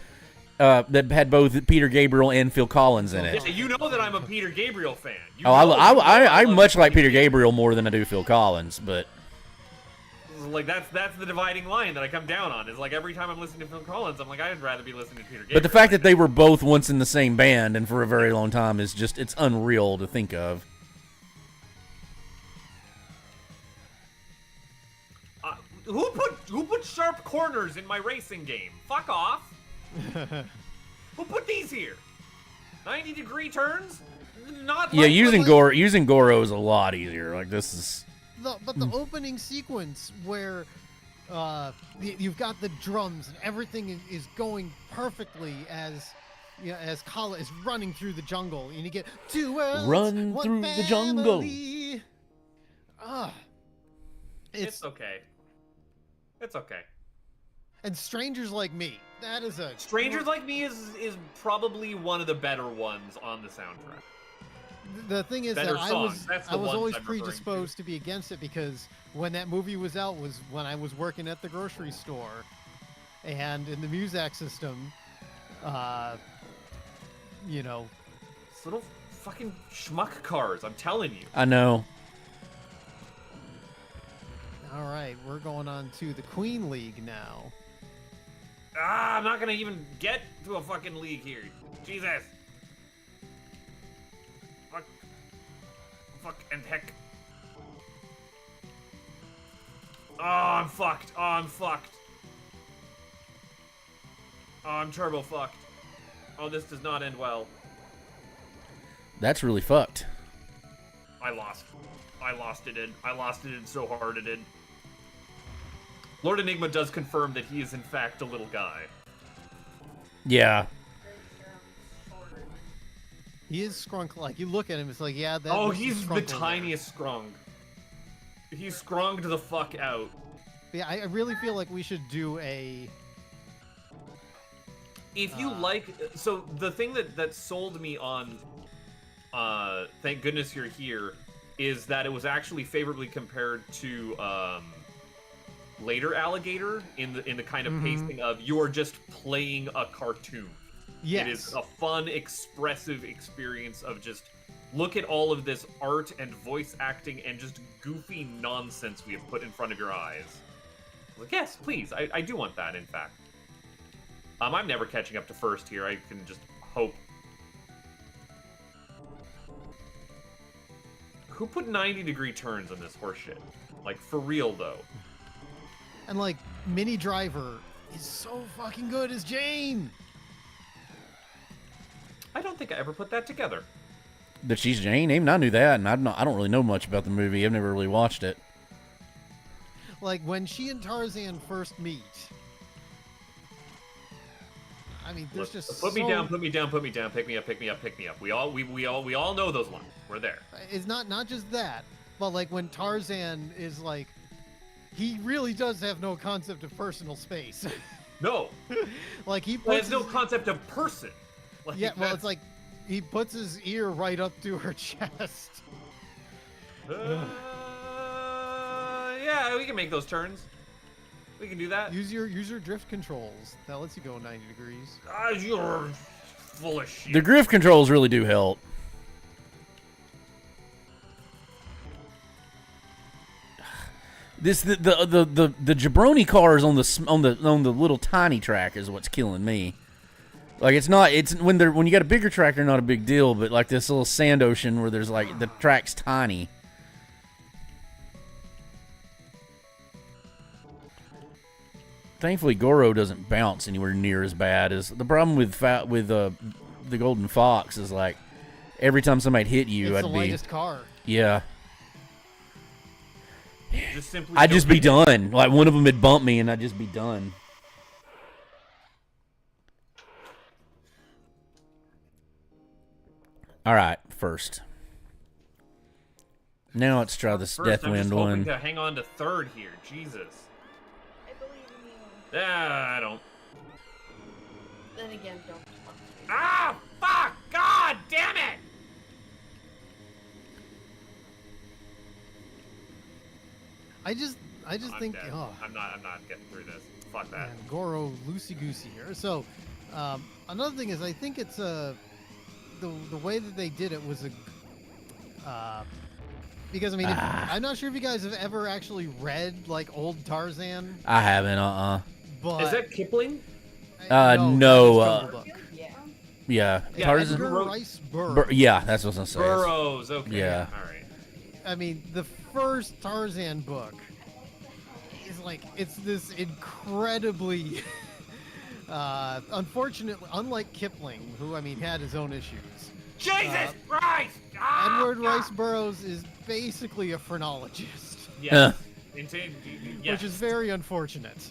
S2: Peter Gabriel and Phil Collins in it.
S1: You know that I'm a Peter Gabriel fan.
S2: I much like Peter Gabriel more than I do Phil Collins, but
S1: like that's the dividing line that I come down on. Is like every time I'm listening to Phil Collins, I'm like I'd rather be listening to Peter Gabriel.
S2: but the fact that they were both once in the same band and for a very long time is just it's unreal to think of.
S1: Who put sharp corners in my racing game? Fuck off. Who put these here? 90-degree turns? Not
S2: Yeah,
S1: like-
S2: using Goro is a lot easier. Like this is.
S3: But the opening sequence where you've got the drums and everything is going perfectly as Kala is running through the jungle, and you get two worlds,
S2: Run
S3: one
S2: through the jungle.
S3: family.
S1: It's okay. It's okay.
S3: And Strangers Like Me. That is a
S1: Strangers Like Me is probably one of the better ones on the soundtrack.
S3: The thing is
S1: Better
S3: that
S1: songs. That's
S3: I
S1: the
S3: was
S1: ones
S3: always
S1: I'm referring to.
S3: predisposed to be against it because when that movie was out was when I was working at the grocery store, and in the Muzak system,
S1: It's little fucking schmuck cars, I'm telling you.
S2: I know.
S3: All right, we're going on to the Queen League now.
S1: I'm not gonna even get to a fucking league here. Jesus. Fuck and heck. Oh, I'm fucked. Oh, I'm fucked. Oh, I'm turbo fucked. Oh, this does not end well.
S2: That's really fucked.
S1: I lost it in. I lost it in so hard it did. Lord Enigma does confirm that he is in fact a little guy.
S2: Yeah.
S3: He is scrunk. Like you look at him, it's like this is
S1: He's the
S3: Skrunkle there.
S1: tiniest scrong. He's scronged the fuck out.
S3: Yeah, I really feel like we should do a.
S1: If you like, so the thing that sold me on, thank goodness you're here, is that it was actually favorably compared to later Alligator in the kind of pacing of you're just playing a cartoon.
S3: Yes.
S1: It is a fun, expressive experience of just look at all of this art and voice acting and just goofy nonsense we have put in front of your eyes. Like, yes, please, I do want that, in fact. I'm never catching up to first here. I can just hope. Who put 90-degree turns on this horseshit? Like, for real, though.
S3: And like Mini Driver is so fucking good as Jane.
S1: I don't think I ever put that together.
S2: That she's Jane. Even I knew that, and I don't really know much about the movie. I've never really watched it.
S3: Like when she and Tarzan first meet. I mean, there's just
S1: put me down, put me down, put me down, pick me up, pick me up, pick me up. We all know those lines. We're there.
S3: It's not just that, but like when Tarzan is like, he really does have no concept of personal space.
S1: No.
S3: Like he
S1: Well,
S3: puts
S1: there's no concept of person. Like,
S3: yeah, well, it's like he puts his ear right up to her chest.
S1: Yeah, we can make those turns. We can do that.
S3: Use your drift controls. That lets you go 90 degrees.
S1: You're full of shit.
S2: The drift controls really do help. The jabroni cars on the little tiny track is what's killing me. Like it's when you got a bigger track, they're not a big deal, but like this little sand ocean where there's like the track's tiny. Thankfully, Goro doesn't bounce anywhere near as bad as the problem with the Golden Fox is like every time somebody hit you,
S3: It's the lightest car.
S2: Yeah.
S1: I'd
S2: just be done. Like one of them had bumped me, and I'd just be done. All right, first. Now let's try this Deathwind one.
S1: To hang on to third here, Jesus.
S4: I believe in you.
S1: I don't.
S4: Then again, don't.
S1: Ah, fuck! God damn it!
S3: I just
S1: I'm
S3: think,
S1: dead.
S3: oh,
S1: I'm not getting through this. Fuck that.
S3: man, Goro loosey goosey here. So, another thing is, I think it's the way that they did it was because I mean, I'm not sure if you guys have ever actually read like old Tarzan.
S2: I haven't.
S3: But
S1: Is that Kipling?
S2: No.
S3: Jungle Book.
S4: Yeah.
S2: Yeah.
S1: Yeah,
S2: Tarzan.
S3: Edgar Rice Burroughs.
S2: Yeah, that's what I was gonna say.
S1: Burroughs. Okay.
S2: Yeah.
S1: All right.
S3: I mean, the first Tarzan book is like it's this incredibly unfortunately, unlike Kipling, who I mean had his own issues.
S1: Jesus Christ! Ah,
S3: Edward
S1: God.
S3: Rice Burroughs is basically a phrenologist,
S1: Yes. Yes.
S3: which is very unfortunate.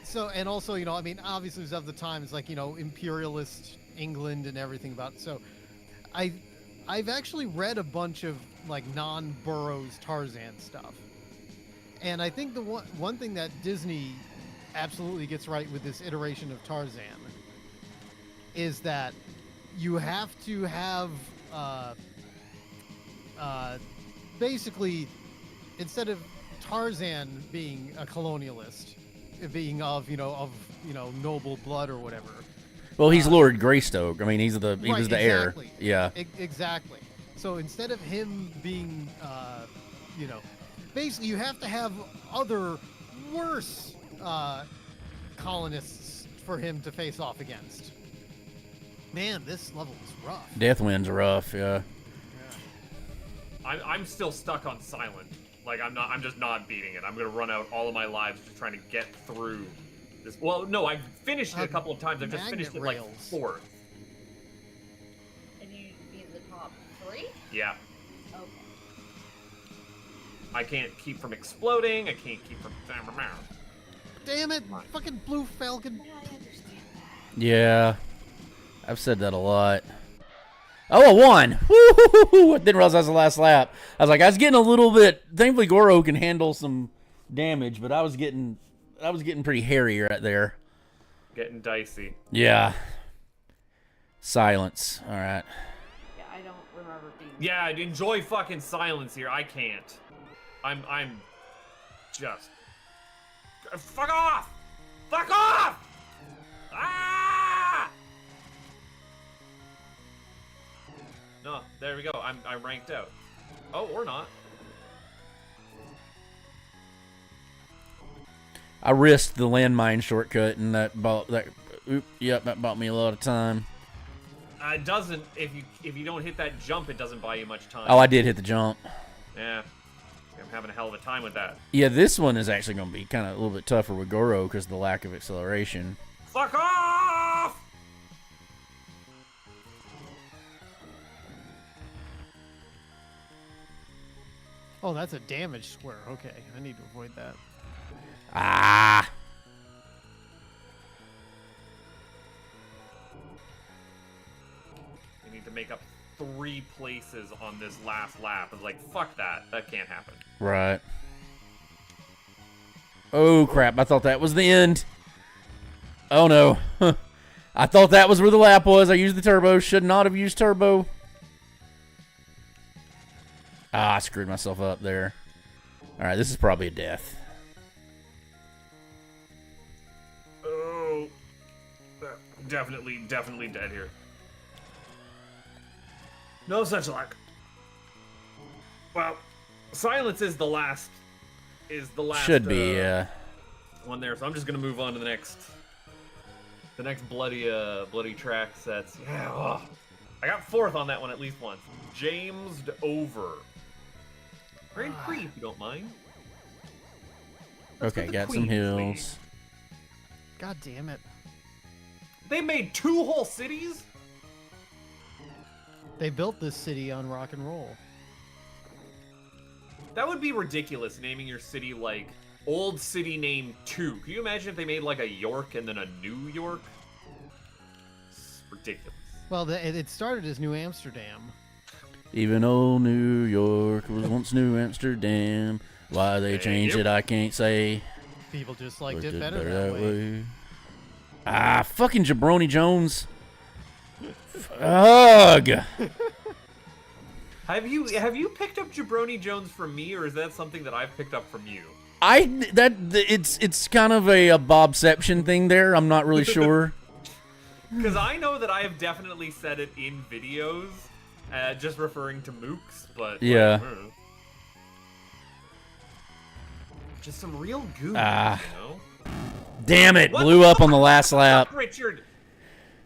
S3: So, and also, you know, I mean, obviously, it was of the time. It's like, you know, imperialist England and everything about. So, I've actually read a bunch of like non-Burroughs Tarzan stuff, and I think the one thing that Disney absolutely gets right with this iteration of Tarzan is that you have to have basically, instead of Tarzan being a colonialist, being of noble blood or whatever.
S2: Well, he's Lord Greystoke. I mean, he was the heir.
S3: Exactly.
S2: Yeah.
S3: Exactly. So instead of him being, basically you have to have other worse colonists for him to face off against. Man, this level is rough.
S2: Deathwind's rough. Yeah.
S1: I'm still stuck on Silent. Like I'm just not beating it. I'm gonna run out all of my lives just trying to get through this. Well, no, I've finished it a couple of times. I've just finished it like
S3: rails.
S1: 4th.
S4: And you be in the top 3?
S1: Yeah.
S4: Okay.
S1: I can't keep from exploding. I can't keep from.
S3: Damn it! Fucking Blue Falcon.
S4: Yeah, I understand that.
S2: Yeah. I've said that a lot. Oh, I won! Woo-hoo-hoo-hoo. I didn't realize that was the last lap. I was getting a little bit. Thankfully, Goro can handle some damage, but I was getting pretty hairy right there.
S1: Getting dicey.
S2: Yeah. Silence. All right.
S4: Yeah, I don't remember being.
S1: Yeah, I'd enjoy fucking silence here. I can't. I'm just. Fuck off! Fuck off! Ah! No, there we go. I'm ranked out. Oh, or not.
S2: I risked the landmine shortcut, and that bought me a lot of time.
S1: It doesn't. If you don't hit that jump, it doesn't buy you much time.
S2: Oh, I did hit the jump.
S1: Yeah. I'm having a hell of a time with that.
S2: Yeah, this one is actually going to be kind of a little bit tougher with Goro because of the lack of acceleration.
S1: Fuck off!
S3: Oh, that's a damage square. Okay, I need to avoid that.
S2: Ah!
S1: You need to make up 3 places on this last lap. It's like, fuck that. That can't happen.
S2: Right. Oh, crap. I thought that was the end. Oh, no. I thought that was where the lap was. I used the turbo. Should not have used turbo. Ah, I screwed myself up there. All right, this is probably a death.
S1: Oh, definitely dead here. No such luck. Well, silence is the last.
S2: Should be, yeah.
S1: One there. So I'm just gonna move on to the next bloody track sets. Yeah. Oh. I got 4th on that one at least once. Jamesed over. Grand Prix, if you don't mind.
S2: Okay, got some hills.
S3: God damn it.
S1: They made 2 whole cities?
S3: They built this city on rock and roll.
S1: That would be ridiculous, naming your city like Old City Name 2. Can you imagine if they made like a York and then a New York? It's ridiculous.
S3: Well, it started as New Amsterdam.
S2: Even old New York was once New Amsterdam. Why they changed it, I can't say.
S3: People just liked
S2: Looked
S3: it better that way.
S2: Ah, fucking Jabroni Jones. Ugh.
S1: Have you picked up Jabroni Jones from me, or is that something that I've picked up from you?
S2: It's kind of a Bobception thing there. I'm not really sure.
S1: Because I know that I have definitely said it in videos, just referring to Mooks, but
S2: yeah.
S1: Like, just some real goo, you know?
S2: Damn it! Blew up on the last lap.
S1: Richard.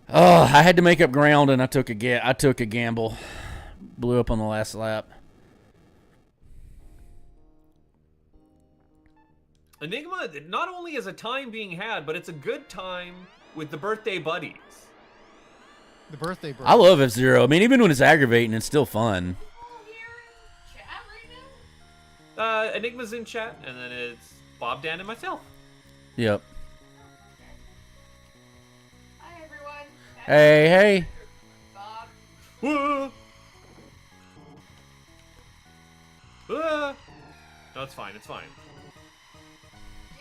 S2: Oh, I had to make up ground, and I took a gamble. Blew up on the last lap.
S1: Enigma not only is a time being had, but it's a good time with the birthday buddies.
S3: The birthday buddies.
S2: I love F-Zero. I mean, even when it's aggravating, it's still fun.
S4: Chat right now?
S1: Enigma's in chat, and then it's Bob, Dan, and myself.
S2: Yep.
S4: Hi everyone.
S2: Hey.
S4: Bob.
S1: Whoa. No, it's fine. It's fine.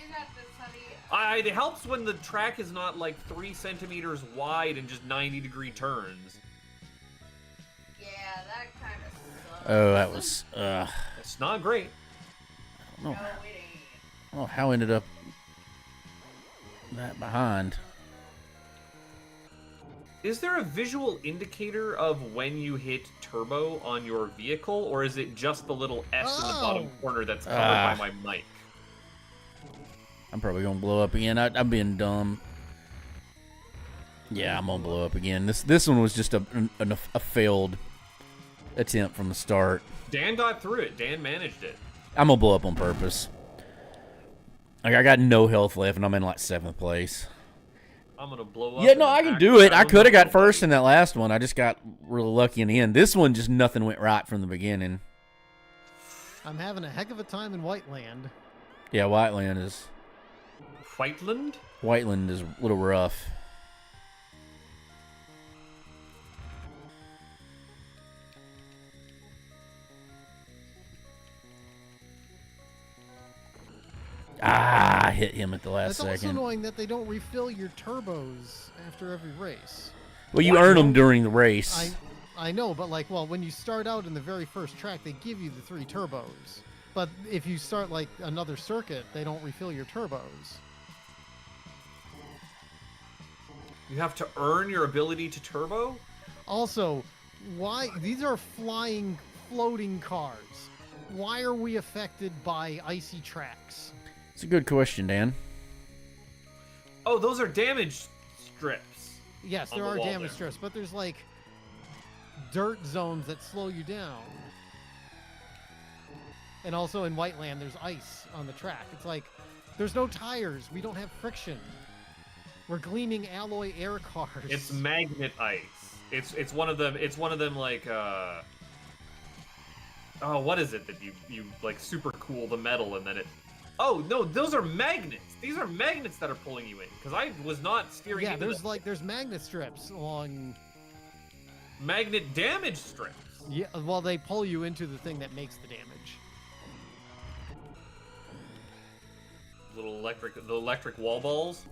S4: You got this, honey.
S1: It helps when the track is not like 3 centimeters wide and just 90-degree turns.
S4: Yeah, that kind of sucks.
S2: Oh, that was.
S1: It's not great.
S2: I don't know.
S4: No, it ain't.
S2: I don't know how I ended up that behind.
S1: Is there a visual indicator of when you hit turbo on your vehicle, or is it just the little S in the bottom corner that's covered by my mic?
S2: I'm probably gonna blow up again. I'm being dumb. Yeah, I'm gonna blow up again. This one was just a failed attempt from the start.
S1: Dan got through it. Dan managed it.
S2: I'm gonna blow up on purpose. Like, I got no health left, and I'm in like 7th place.
S1: I'm gonna blow up.
S2: Yeah, no, I can do it. I could have got first in that last one. I just got really lucky in the end. This one, just nothing went right from the beginning.
S3: I'm having a heck of a time in Whiteland.
S2: Yeah, Whiteland is a little rough. I hit him at the last second.
S3: It's also annoying that they don't refill your turbos after every race.
S2: Well, you earn them during the race.
S3: I know, but like, well, when you start out in the very first track, they give you the 3 turbos. But if you start like another circuit, they don't refill your turbos.
S1: You have to earn your ability to turbo?
S3: Also, why these are floating cars. Why are we affected by icy tracks?
S2: It's a good question, Dan.
S1: Oh, those are damage strips.
S3: Yes, there are damage strips, but there's like dirt zones that slow you down. And also in Whiteland, there's ice on the track. It's like there's no tires. We don't have friction. We're gleaming alloy air cars.
S1: It's magnet ice. It's one of them. It's one of them like oh, what is it that you like super cool the metal and then it. Oh no, those are magnets. These are magnets that are pulling you in because I was not steering.
S3: Yeah, there's magnet strips along.
S1: Magnet damage strips.
S3: Yeah, well, they pull you into the thing that makes the damage.
S1: The electric wall balls.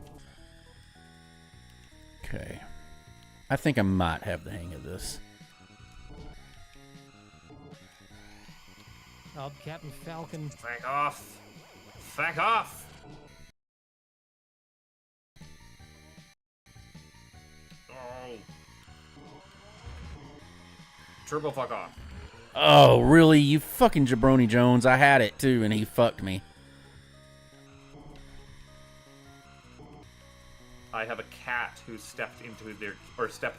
S2: Okay. I think I might have the hang of this.
S3: Oh, Captain Falcon.
S1: Back off. Back off. Oh. Turbo fuck off.
S2: Oh, really? You fucking Jabroni Jones. I had it too, and he fucked me.
S1: I have a cat who stepped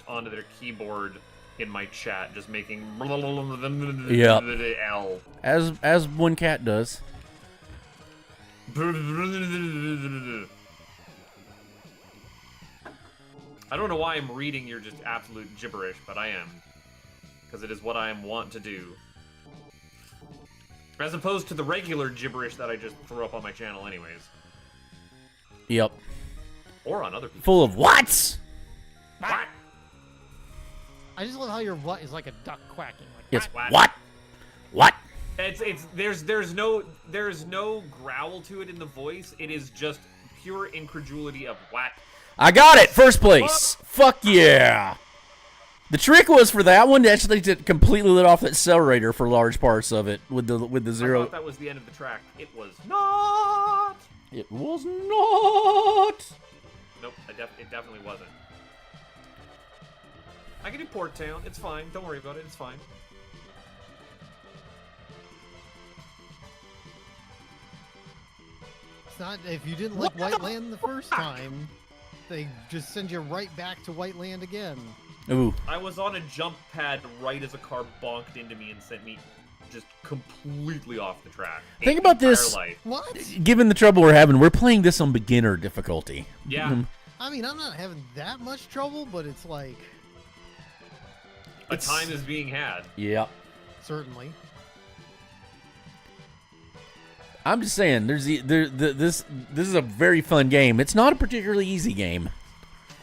S1: onto their keyboard in my chat, just making
S2: Yep.
S1: L.
S2: As one cat does.
S1: I don't know why I'm reading your just absolute gibberish, but I am. Because it is what I am wont to do. As opposed to the regular gibberish that I just throw up on my channel anyways.
S2: Yep.
S1: Or on other people.
S2: Full of whats?
S1: What?
S3: I just love how your what is like a duck quacking. Like,
S2: Yes.
S1: What?
S2: What? What?
S1: There's no growl to it in the voice. It is just pure incredulity of what.
S2: I got it! First place! Fuck yeah! The trick was for that one to actually to completely let off the accelerator for large parts of it with the
S1: I
S2: zero.
S1: thought that was the end of the track. It was not.
S2: It was not.
S1: Nope, it definitely wasn't. I can do Port Town. It's fine. Don't worry about it. It's fine.
S3: it's not if you didn't like White Land the first time, they just send you right back to White Land again.
S2: Ooh.
S1: I was on a jump pad right as a car bonked into me and sent me just completely off the track.
S2: Think about this.
S1: Life.
S3: What?
S2: Given the trouble we're having, we're playing this on beginner difficulty.
S1: Yeah.
S3: I mean, I'm not having that much trouble, but it's like
S1: A time is being had.
S2: Yeah.
S3: certainly.
S2: I'm just saying, this is a very fun game. It's not a particularly easy game.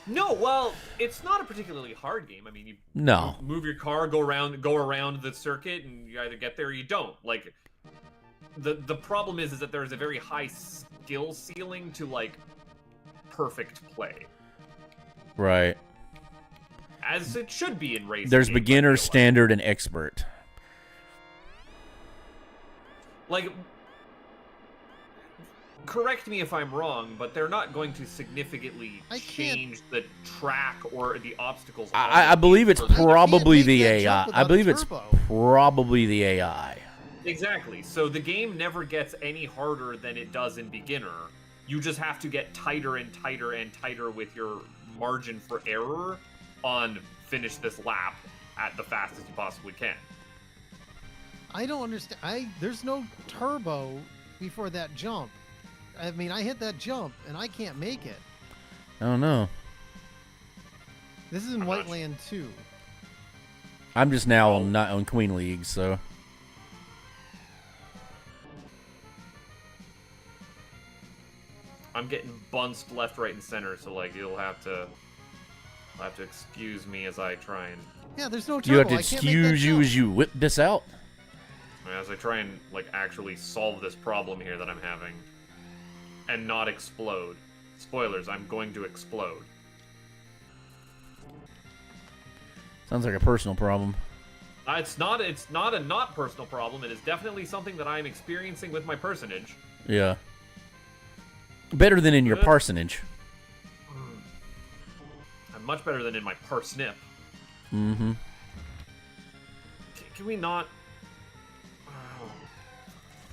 S1: No, well, it's not a particularly hard game. I mean, you move your car, go around the circuit, and you either get there or you don't. Like, the problem is that there is a very high skill ceiling to like perfect play,
S2: Right.
S1: as it should be in racing.
S2: There's
S1: games,
S2: beginner,
S1: I feel
S2: standard, and expert.
S1: like, correct me if I'm wrong, but they're not going to significantly change the track or the obstacles.
S2: I believe it's probably the
S3: make that jump
S2: AI. I believe
S3: without
S2: it's
S3: turbo.
S2: probably the AI.
S1: Exactly. So the game never gets any harder than it does in beginner. You just have to get tighter and tighter and tighter with your margin for error on finish this lap at the fastest you possibly can.
S3: I don't understand. There's no turbo before that jump. I mean, I hit that jump and I can't make it.
S2: I don't know.
S3: This is in
S1: I'm
S3: White
S1: not-
S3: Land 2.
S2: I'm just now not on Queen League, so
S1: I'm getting bunced left, right, and center, so like you'll have to excuse me as I try and
S3: Yeah, there's no turbo.
S2: you have to
S3: I can't make that
S2: excuse you
S3: jump.
S2: as you whip this out.
S1: like actually solve this problem here that I'm having and not explode. Spoilers, I'm going to explode.
S2: Sounds like a personal problem.
S1: It's not a not personal problem. It is definitely something that I'm experiencing with my personage.
S2: Yeah. Better than in your
S1: Good.
S2: parsonage.
S1: I'm much better than in my parsnip.
S2: Mm-hmm.
S1: Can we not? Oh.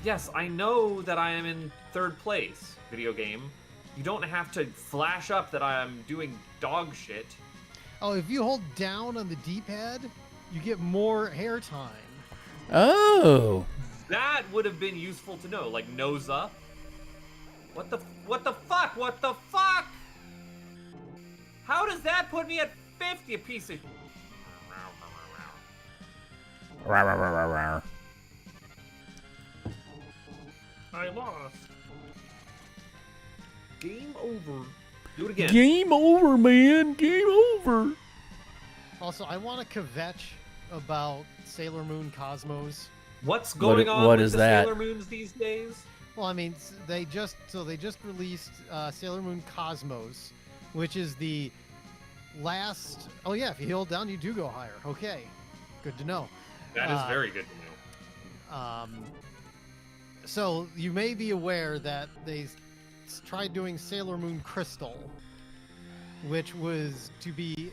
S1: Yes, I know that I am in third place, video game. You don't have to flash up that I am doing dog shit.
S3: Oh, if you hold down on the D-pad, you get more hair time.
S2: Oh.
S1: That would have been useful to know, like nose up. What the fuck? What the fuck? How does that put me at 50, you piece of...
S2: Rawr, rawr, rawr, rawr, rawr.
S1: I lost. Game over. Do it again.
S2: Game over, man. Game over.
S3: Also, I want to kvetch about Sailor Moon Cosmos.
S1: What's going on
S2: what
S1: with
S2: is
S1: the
S2: that?
S1: Sailor Moons these days?
S3: Well, I mean, they just released Sailor Moon Cosmos, which is the last. Oh yeah, if you hold down, you do go higher. Okay, good to know.
S1: That is very good to know.
S3: So you may be aware that they tried doing Sailor Moon Crystal, which was to be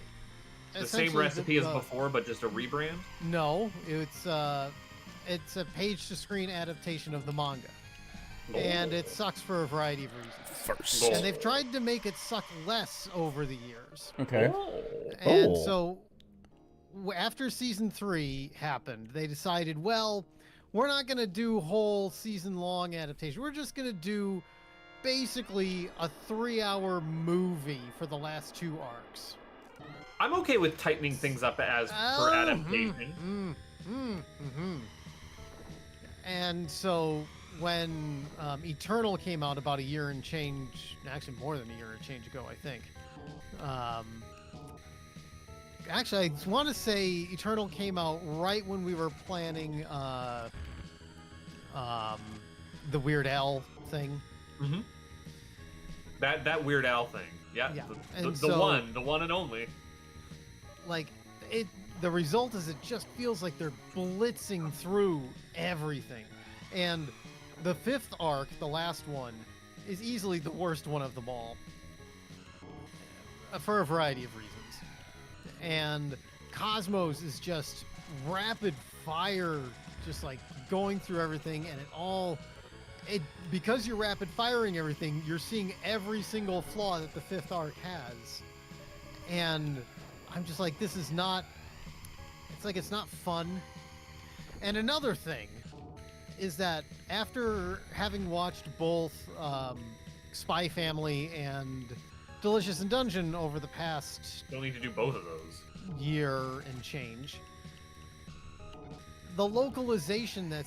S1: The same recipe as before, but just a rebrand?
S3: No, it's a page-to-screen adaptation of the manga.
S1: Oh.
S3: And it sucks for a variety of reasons.
S2: First.
S3: And they've tried to make it suck less over the years.
S2: Okay.
S3: And
S2: Oh.
S3: so after season 3 happened, they decided, well, we're not going to do whole season-long adaptation. We're just going to do basically a 3-hour movie for the last 2 arcs.
S1: I'm okay with tightening things up as per adaptation.
S3: And so when Eternal came out about a year and change, actually more than a year and change ago, I think. Actually, I want to say Eternal came out right when we were planning the Weird Al thing.
S1: Mm-hmm. That Weird Al thing. Yeah.
S3: Yeah.
S1: The one and only.
S3: Like the result is it just feels like they're blitzing through everything. And the 5th arc, the last one, is easily the worst one of them all. For a variety of reasons. And Cosmos is just rapid fire, just like going through everything, and because you're rapid firing everything, you're seeing every single flaw that the 5th arc has. And I'm just like, this is not, it's not fun. And another thing is that after having watched both Spy Family and Delicious in Dungeon over the past
S1: Still need to do both of those.
S3: year and change, the localization the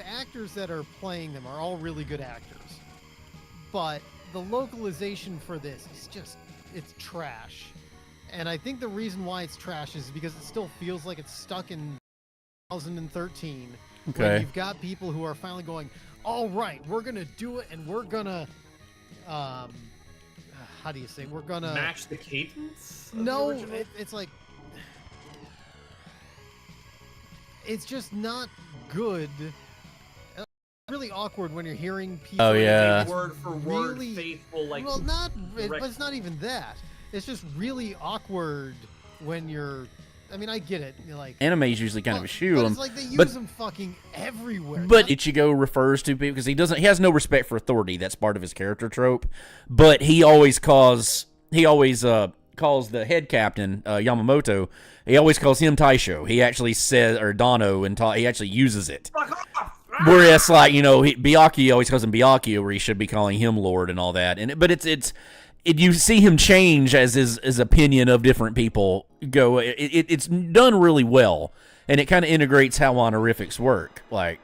S3: actors that are playing them are all really good actors, but the localization for this is it's trash. And I think the reason why it's trash is because it still feels like it's stuck in 2013.
S2: Okay.
S3: When you've got people who are finally going, all right, we're gonna do it, and we're gonna how do you say, we're gonna
S1: match the cadence of
S3: no
S1: the original?
S3: it's like, it's just not good. It's really awkward when you're hearing people.
S2: Oh, yeah.
S1: Word for word,
S3: really
S1: faithful, like.
S3: well,
S1: direct-
S3: it's not even that. It's just really awkward when you're. I mean, I get it. You're like,
S2: Anime is usually kind of a shoe.
S3: but it's like they use
S2: but-
S3: them fucking everywhere.
S2: But Ichigo refers to people because he has no respect for authority. That's part of his character trope. But he always calls the head captain, Yamamoto, he always calls him Taisho. He actually says, or Dano, and he actually uses it. Whereas, like, Byakuya always calls him Byakuya, where he should be calling him Lord and all that. But you see him change as his opinion of different people go. It's done really well, and it kind of integrates how honorifics work. Like,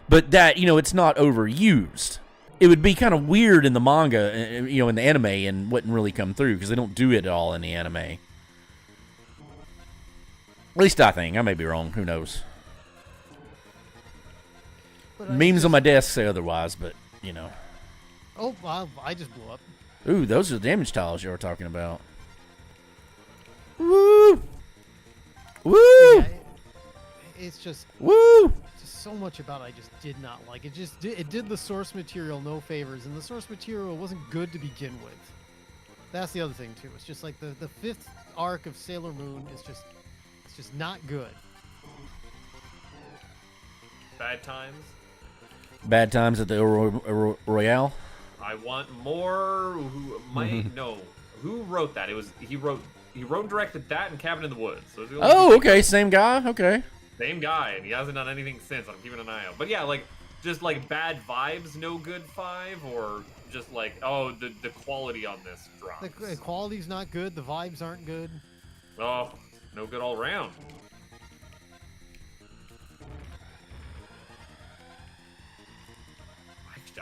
S2: but that it's not overused. It would be kind of weird in the manga, in the anime, and wouldn't really come through because they don't do it at all in the anime. At least I think. I may be wrong. Who knows?
S3: But
S2: Memes on my desk say otherwise, but
S3: Oh, wow, I just blew up.
S2: Ooh, those are the damage tiles you were talking about. Woo! Woo!
S3: Yeah, it's just
S2: Woo!
S3: so much about it I just did not like. It did the source material no favors, and the source material wasn't good to begin with. That's the other thing too. It's just like the 5th arc of Sailor Moon is just not good.
S1: Bad times.
S2: Bad times at the Royale.
S1: I want more. Who wrote that? He wrote and directed that and Cabin in the Woods. So
S2: Okay, same guy. Okay.
S1: Same guy, and he hasn't done anything since. I'm keeping an eye out. But yeah, just bad vibes, no good 5, or just the quality on this drops.
S3: The quality's not good. The vibes aren't good.
S1: Oh, no good all around.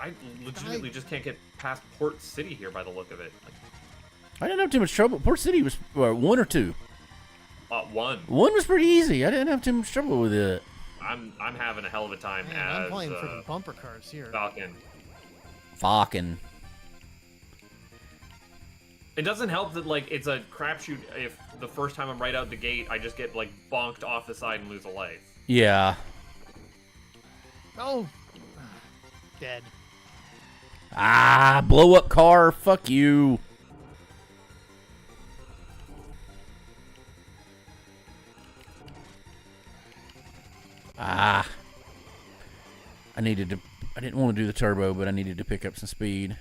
S1: I legitimately just can't get past Port City here by the look of it.
S2: I didn't have too much trouble. Port City was 1 or 2.
S1: 1.
S2: 1 was pretty easy. I didn't have too much trouble with it.
S1: I'm having a hell of a time
S3: Man,
S1: as
S3: I'm playing freaking bumper cars here.
S1: Falcon.
S2: Fucking.
S1: It doesn't help that, like, it's a crapshoot if the first time I'm right out the gate, I just get, like, bonked off the side and lose a life.
S2: Yeah.
S3: Oh, dead.
S2: Ah, blow up car. Fuck you. Ah. I didn't want to do the turbo, but I needed to pick up some speed.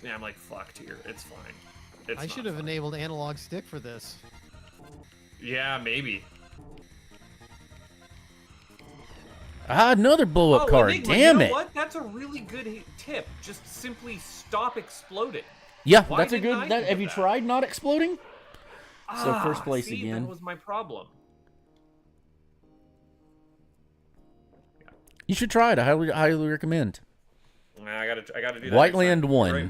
S1: Yeah, I'm, like, fucked here. It's fine.
S3: I should have enabled analog stick for this.
S1: Yeah, maybe.
S2: Ah, another blow up car.
S1: Enigma,
S2: Damn
S1: you know
S2: it.
S1: what? That's a really good tip. Just simply stop exploding.
S2: Yeah,
S1: Why
S2: that's a
S1: didn't
S2: good.
S1: I
S2: That,
S1: think
S2: have
S1: of
S2: you
S1: that?
S2: tried not exploding? So first place
S1: see,
S2: again.
S1: That was my problem.
S2: You should try it. I highly recommend.
S1: Nah, I gotta do that.
S2: Whiteland
S1: next time.
S2: 1.
S1: Great.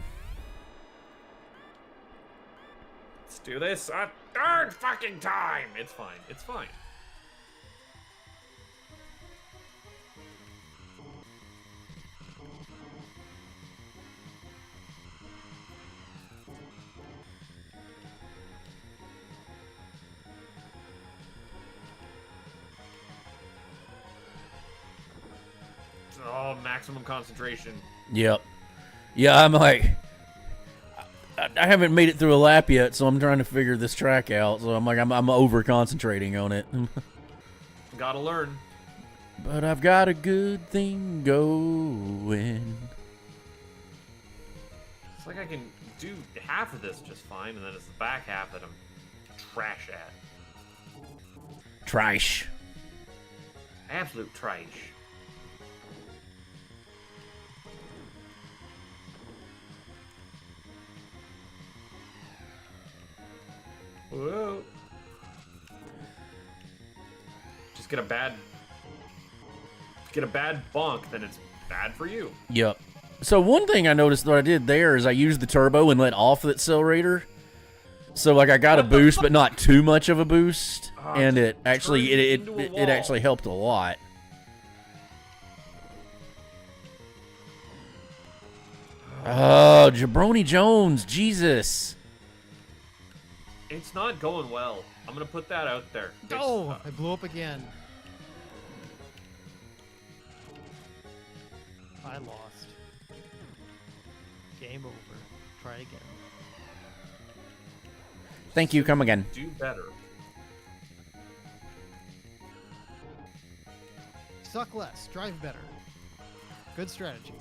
S1: Let's do this a third fucking time. It's fine. It's fine. Oh, maximum concentration.
S2: Yep. Yeah, I'm like, I haven't made it through a lap yet, so I'm trying to figure this track out. So I'm like, I'm over concentrating on it.
S1: Gotta learn.
S2: But I've got a good thing going.
S1: It's like I can do half of this just fine, and then it's the back half that I'm trash at.
S2: Trash.
S1: Absolute trash. Whoa. Just get a bad bonk, then it's bad for you.
S2: Yep. So one thing I noticed that I did there is I used the turbo and let off the accelerator. So like I got a boost, but not too much of a boost, and it actually it actually helped a lot. Oh, Jabroni Jones, Jesus!
S1: It's not going well. I'm gonna put that out there.
S3: Oh, I blew up again. I lost. Game over. Try again.
S2: Thank you. Come again.
S1: Do better.
S3: Suck less. Drive better. Good strategy.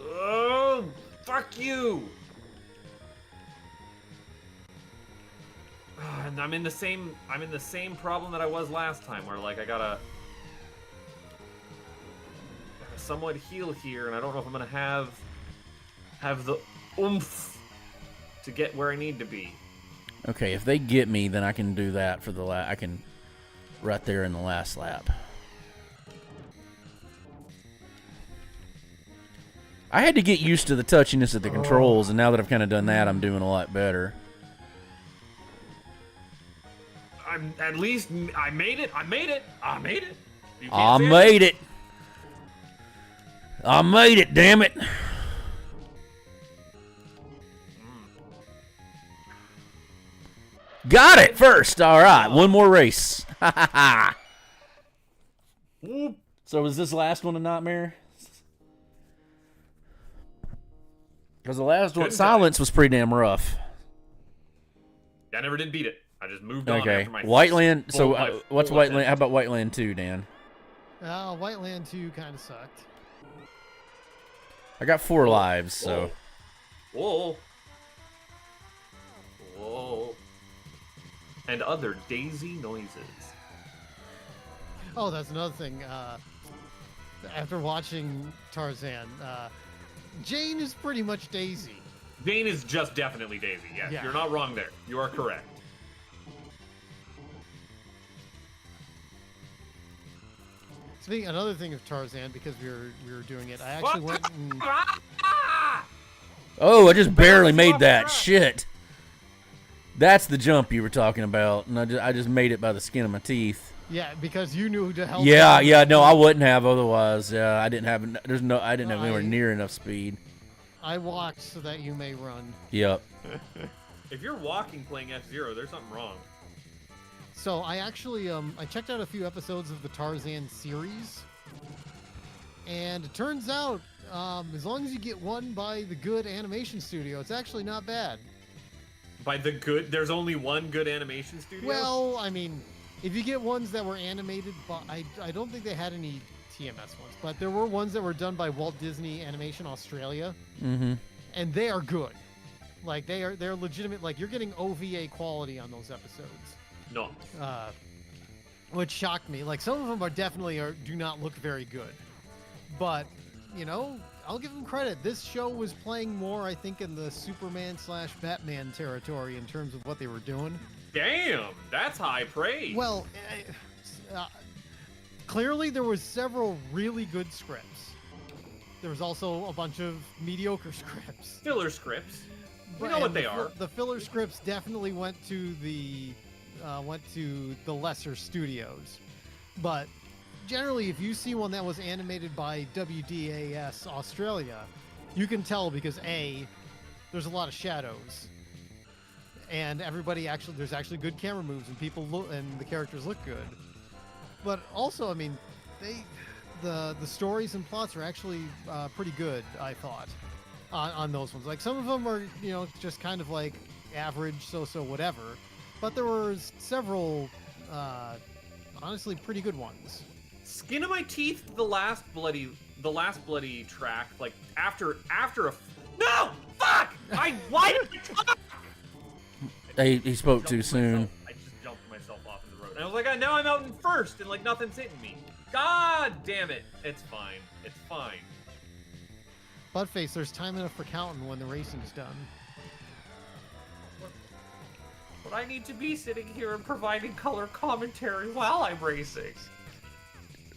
S1: Oh, fuck you! And I'm in the same problem that I was last time, where like I gotta somewhat heal here, and I don't know if I'm gonna have the oomph to get where I need to be.
S2: Okay, if they get me, then I can do that for the I can right there in the last lap. I had to get used to the touchiness of the controls, and now that I've kind of done that, I'm doing a lot better.
S1: At least I made it. I made it. I made it. You can't
S2: I
S1: say
S2: made it. I made it, damn it. Got it first. All right, one more race.
S1: Whoop.
S2: So was this last one a nightmare? Because the last one, Silence, was pretty damn rough.
S1: I never did beat it. I just moved on.
S2: Okay,
S1: After my
S2: Whiteland.
S1: full-
S2: So
S1: my
S2: what's
S1: full
S2: Whiteland?
S1: attempt.
S2: How about Whiteland 2, Dan?
S3: Whiteland 2 kind of sucked.
S2: I got 4 lives, so.
S1: Whoa. Whoa. And other daisy noises.
S3: Oh, that's another thing. After watching Tarzan, Jane is pretty much Daisy.
S1: Jane is just definitely Daisy. Yes,
S3: Yeah.
S1: you're not wrong there. You are correct.
S3: Speaking another thing of Tarzan, because we were doing it, I actually went and
S2: Oh, I just barely made that. Shit. That's the jump you were talking about, and I just made it by the skin of my teeth.
S3: Yeah, because you knew to help.
S2: Yeah, no, I wouldn't have otherwise. Yeah, I didn't have anywhere near enough speed.
S3: I walked so that you may run.
S2: Yep.
S1: If you're walking playing F-Zero, there's something wrong.
S3: So I actually I checked out a few episodes of the Tarzan series, and it turns out as long as you get one by the good animation studio, it's actually not bad.
S1: By the good, there's only one good animation studio?
S3: Well, I mean, if you get ones that were animated by, I don't think they had any TMS ones, but there were ones that were done by Walt Disney Animation Australia, and they are good. Like they're legitimate. Like you're getting OVA quality on those episodes.
S1: No.
S3: Which shocked me. Like some of them do not look very good, but you know, I'll give them credit. This show was playing more, I think, in the Superman/Batman territory in terms of what they were doing.
S1: Damn, that's high praise.
S3: Well, clearly there was several really good scripts. There was also a bunch of mediocre scripts.
S1: Filler scripts. We know what they are.
S3: The filler scripts definitely went to the lesser studios, but generally, if you see one that was animated by WDAS Australia, you can tell because there's a lot of shadows, and there's actually good camera moves, and and the characters look good. But also, I mean, the stories and plots are actually pretty good, I thought, on those ones. Like some of them are, you know, just kind of like average, so whatever. But there were several, honestly, pretty good ones.
S1: Skin of my teeth. The last bloody track. Like after a. No! Fuck! Why did you talk?
S2: He spoke too soon.
S1: I just jumped myself off in the road. And I was like, now I'm out in first, and like nothing's hitting me. God damn it! It's fine. It's fine.
S3: Buttface, there's time enough for counting when the racing's done.
S1: But I need to be sitting here and providing color commentary while I'm racing.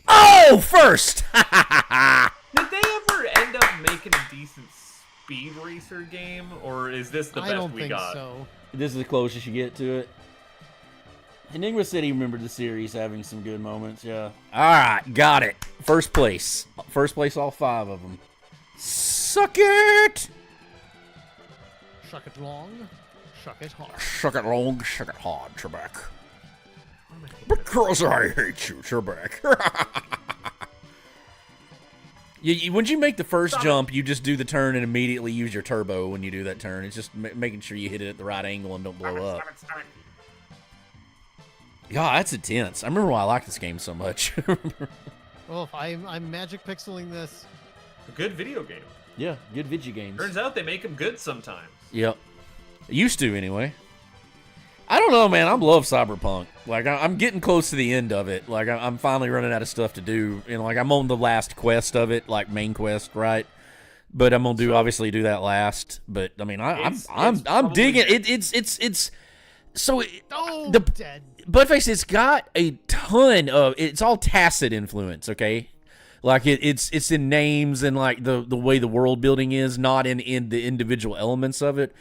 S2: Oh, first!
S1: Did they ever end up making a decent Speed Racer game, or is this the best we got?
S3: I don't think so.
S2: This is the closest you get to it. Enigma said he remembered the series having some good moments, yeah. Alright, got it. First place. First place, all 5 of them. Suck it!
S3: Shuck it long, shuck it hard.
S2: Shuck it long, shuck it hard, Trebek. Because I hate you, Trebek. When you make the first jump, you just do the turn and immediately use your turbo when you do that turn. It's just making sure you hit it at the right angle and don't blow up.
S1: Stop it.
S2: Yeah, that's intense. I remember why I like this game so much.
S3: Well, if I'm magic pixeling this.
S1: A good video game.
S2: Yeah, good video games.
S1: Turns out they make them good sometimes.
S2: Yep. Used to, anyway. I don't know, man. I love Cyberpunk. Like, I'm getting close to the end of it. Like, I'm finally running out of stuff to do. You know, like, I'm on the last quest of it, like, main quest, right? But I'm gonna obviously do that last. But I mean, I'm digging it. It's so
S3: Dead.
S2: Buttface, it's got a ton of. It's all tacit influence, okay? Like it's in names and like the way the world building is, not in the individual elements of it.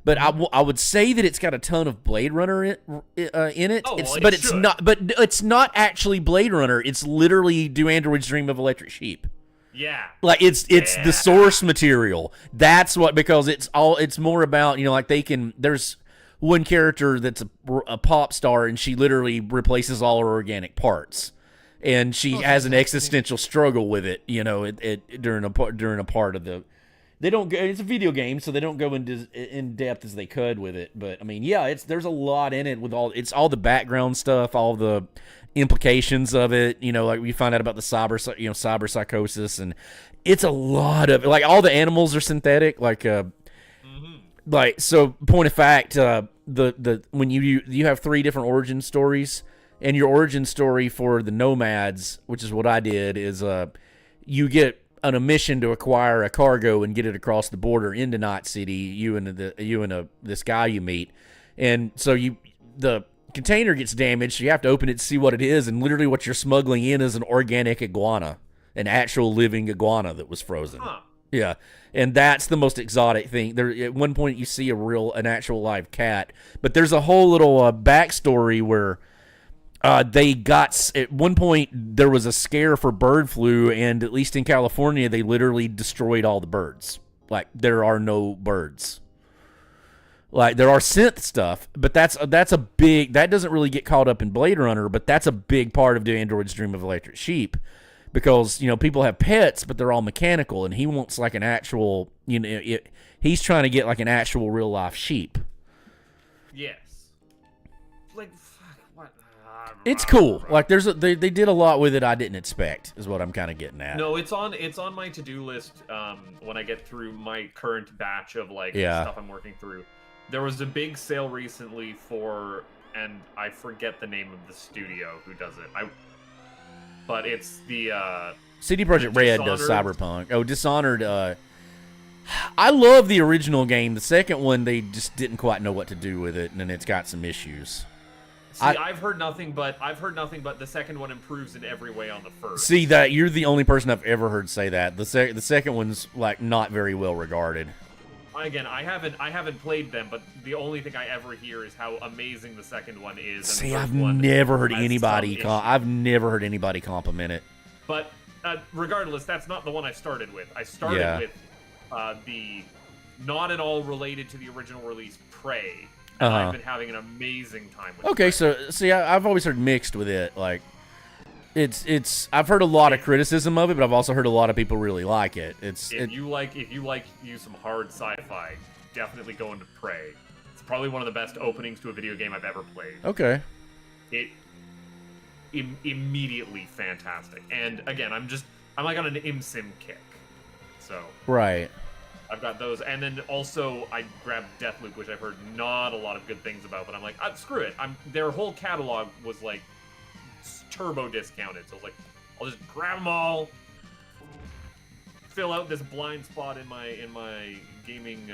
S2: But I would say that it's got a ton of Blade Runner in it.
S1: Oh,
S2: It's not. But it's not actually Blade Runner. It's literally Do Androids Dream of Electric Sheep.
S1: Yeah.
S2: Like it's the source material. That's what, because it's more about, you know, like there's one character that's a pop star and she literally replaces all her organic parts. And she has an existential struggle with it, you know, during a part of the. They don't go. It's a video game, so they don't go in depth as they could with it. But I mean, yeah, there's a lot in it with all the background stuff, all the implications of it. You know, like we find out about the cyber psychosis, and it's a lot of, like, all the animals are synthetic. Like, like, so point of fact, when you have 3 different origin stories, and your origin story for the nomads, which is what I did, is you get on a mission to acquire a cargo and get it across the border into Night City. You and this guy you meet, and so the container gets damaged. So you have to open it to see what it is, and literally what you're smuggling in is an organic iguana, an actual living iguana that was frozen.
S1: Huh.
S2: Yeah, and that's the most exotic thing. There, at one point, you see an actual live cat, but there's a whole little backstory where they got at one point there was a scare for bird flu, and at least in California, they literally destroyed all the birds. Like there are no birds. Like there are synth stuff, but that's a big that doesn't really get caught up in Blade Runner, but that's a big part of the Android's Dream of Electric Sheep. Because, people have pets, but they're all mechanical, and he wants like an actual, he's trying to get like an actual real life sheep.
S1: Yes. Like, fuck, what?
S2: It's cool. Like they did a lot with it I didn't expect, is what I'm kind of getting at.
S1: No, it's on my to-do list when I get through my current batch of like stuff I'm working through. There was a big sale recently for, and I forget the name of the studio who does it. But it's the
S2: CD Projekt Red does Cyberpunk. Oh, Dishonored. I love the original game. The second one, they just didn't quite know what to do with it, and then it's got some issues.
S1: See, I've heard nothing but the second one improves in every way on the first.
S2: See that you're the only person I've ever heard say that. The second one's like not very well regarded.
S1: Again, I haven't played them, but the only thing I ever hear is how amazing the second one is.
S2: See, I've never heard anybody. I've never heard anybody compliment it.
S1: But regardless, that's not the one I started with. I started with the not at all related to the original release, Prey. And I've been having an amazing time with it. Okay,
S2: so see, I've always heard mixed with it. Like, it's I've heard a lot of criticism of it, but I've also heard a lot of people really like it.
S1: If you like some hard sci-fi, definitely go into Prey. It's probably one of the best openings to a video game I've ever played.
S2: Okay.
S1: It immediately fantastic. And again, I'm like on an ImSim kick. So
S2: right.
S1: I've got those, and then also I grabbed Deathloop, which I've heard not a lot of good things about, but I'm like, screw it. Their whole catalog was like turbo discounted, so I was like, I'll just grab them all, fill out this blind spot in my gaming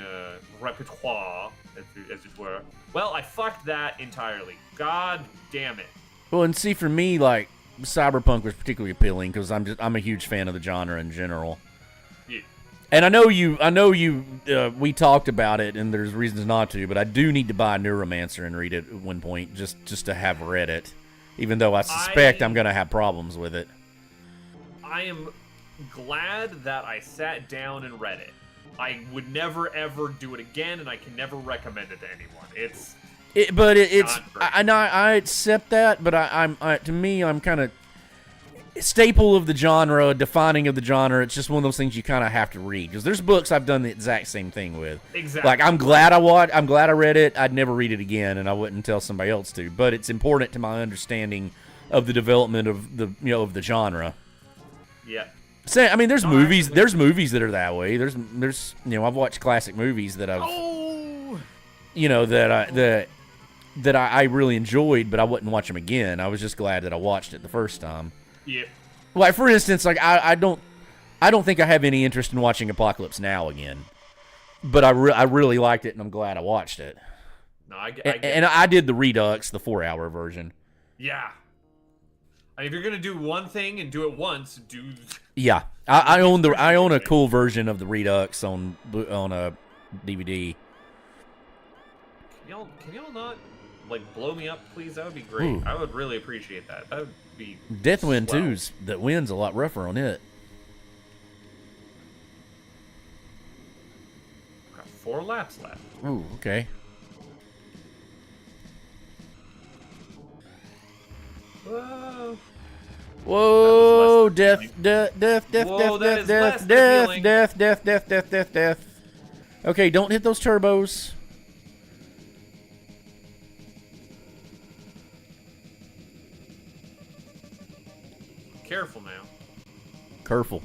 S1: repertoire, as it were. Well, I fucked that entirely. God damn it.
S2: Well, and see, for me, like, Cyberpunk was particularly appealing because I'm a huge fan of the genre in general.
S1: Yeah.
S2: And I know we talked about it, and there's reasons not to, but I do need to buy Neuromancer and read it at one point just to have read it, even though I suspect I'm going to have problems with it.
S1: I am glad that I sat down and read it. I would never ever do it again, and I can never recommend it to anyone. It's I accept that, but I'm kind of staple of the genre, defining of the genre. It's just one of those things you kind of have to read, because there's books I've done the exact same thing with. Exactly.
S2: Like I'm glad I read it. I'd never read it again, and I wouldn't tell somebody else to. But it's important to my understanding of the development of the genre.
S1: Yeah.
S2: So, I mean, there's movies that are that way. There's I've watched classic movies that that I really enjoyed, but I wouldn't watch them again. I was just glad that I watched it the first time.
S1: Yeah.
S2: Like, for instance, like I don't think I have any interest in watching Apocalypse Now again, but I really liked it, and I'm glad I watched it.
S1: No, I
S2: did the Redux, the 4-hour version.
S1: Yeah. I mean, if you're gonna do one thing and do it once, do.
S2: Yeah, I own a cool version of the Redux on a DVD.
S1: Can y'all not blow me up, please? That would be great.
S2: Ooh.
S1: I would really appreciate that. That would be
S2: Deathwind 2's the wind's a lot rougher on it.
S1: Got 4 laps left.
S2: Ooh, okay.
S1: Whoa.
S2: Whoa, death. Okay, don't hit those turbos.
S1: Careful now.
S2: Careful.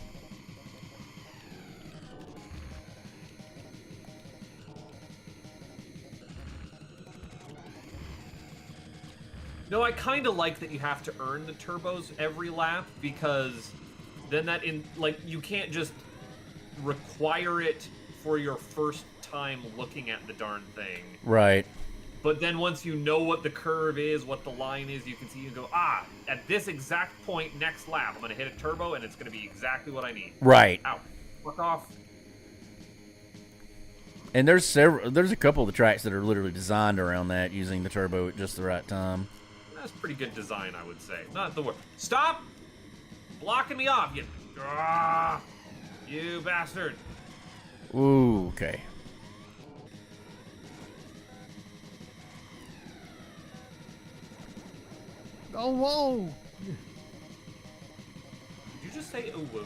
S1: No, I kind of like that you have to earn the turbos every lap, because then you can't just require it for your first time looking at the darn thing.
S2: Right.
S1: But then once you know what the curve is, what the line is, you can see and go, at this exact point next lap, I'm going to hit a turbo and it's going to be exactly what I need.
S2: Right.
S1: Ow. Fuck off.
S2: And there's a couple of the tracks that are literally designed around that, using the turbo at just the right time.
S1: That's pretty good design, I would say. Not the word. Stop blocking me off, you bastard.
S2: Ooh, okay.
S3: Oh, whoa!
S1: Did you just say ooh woo?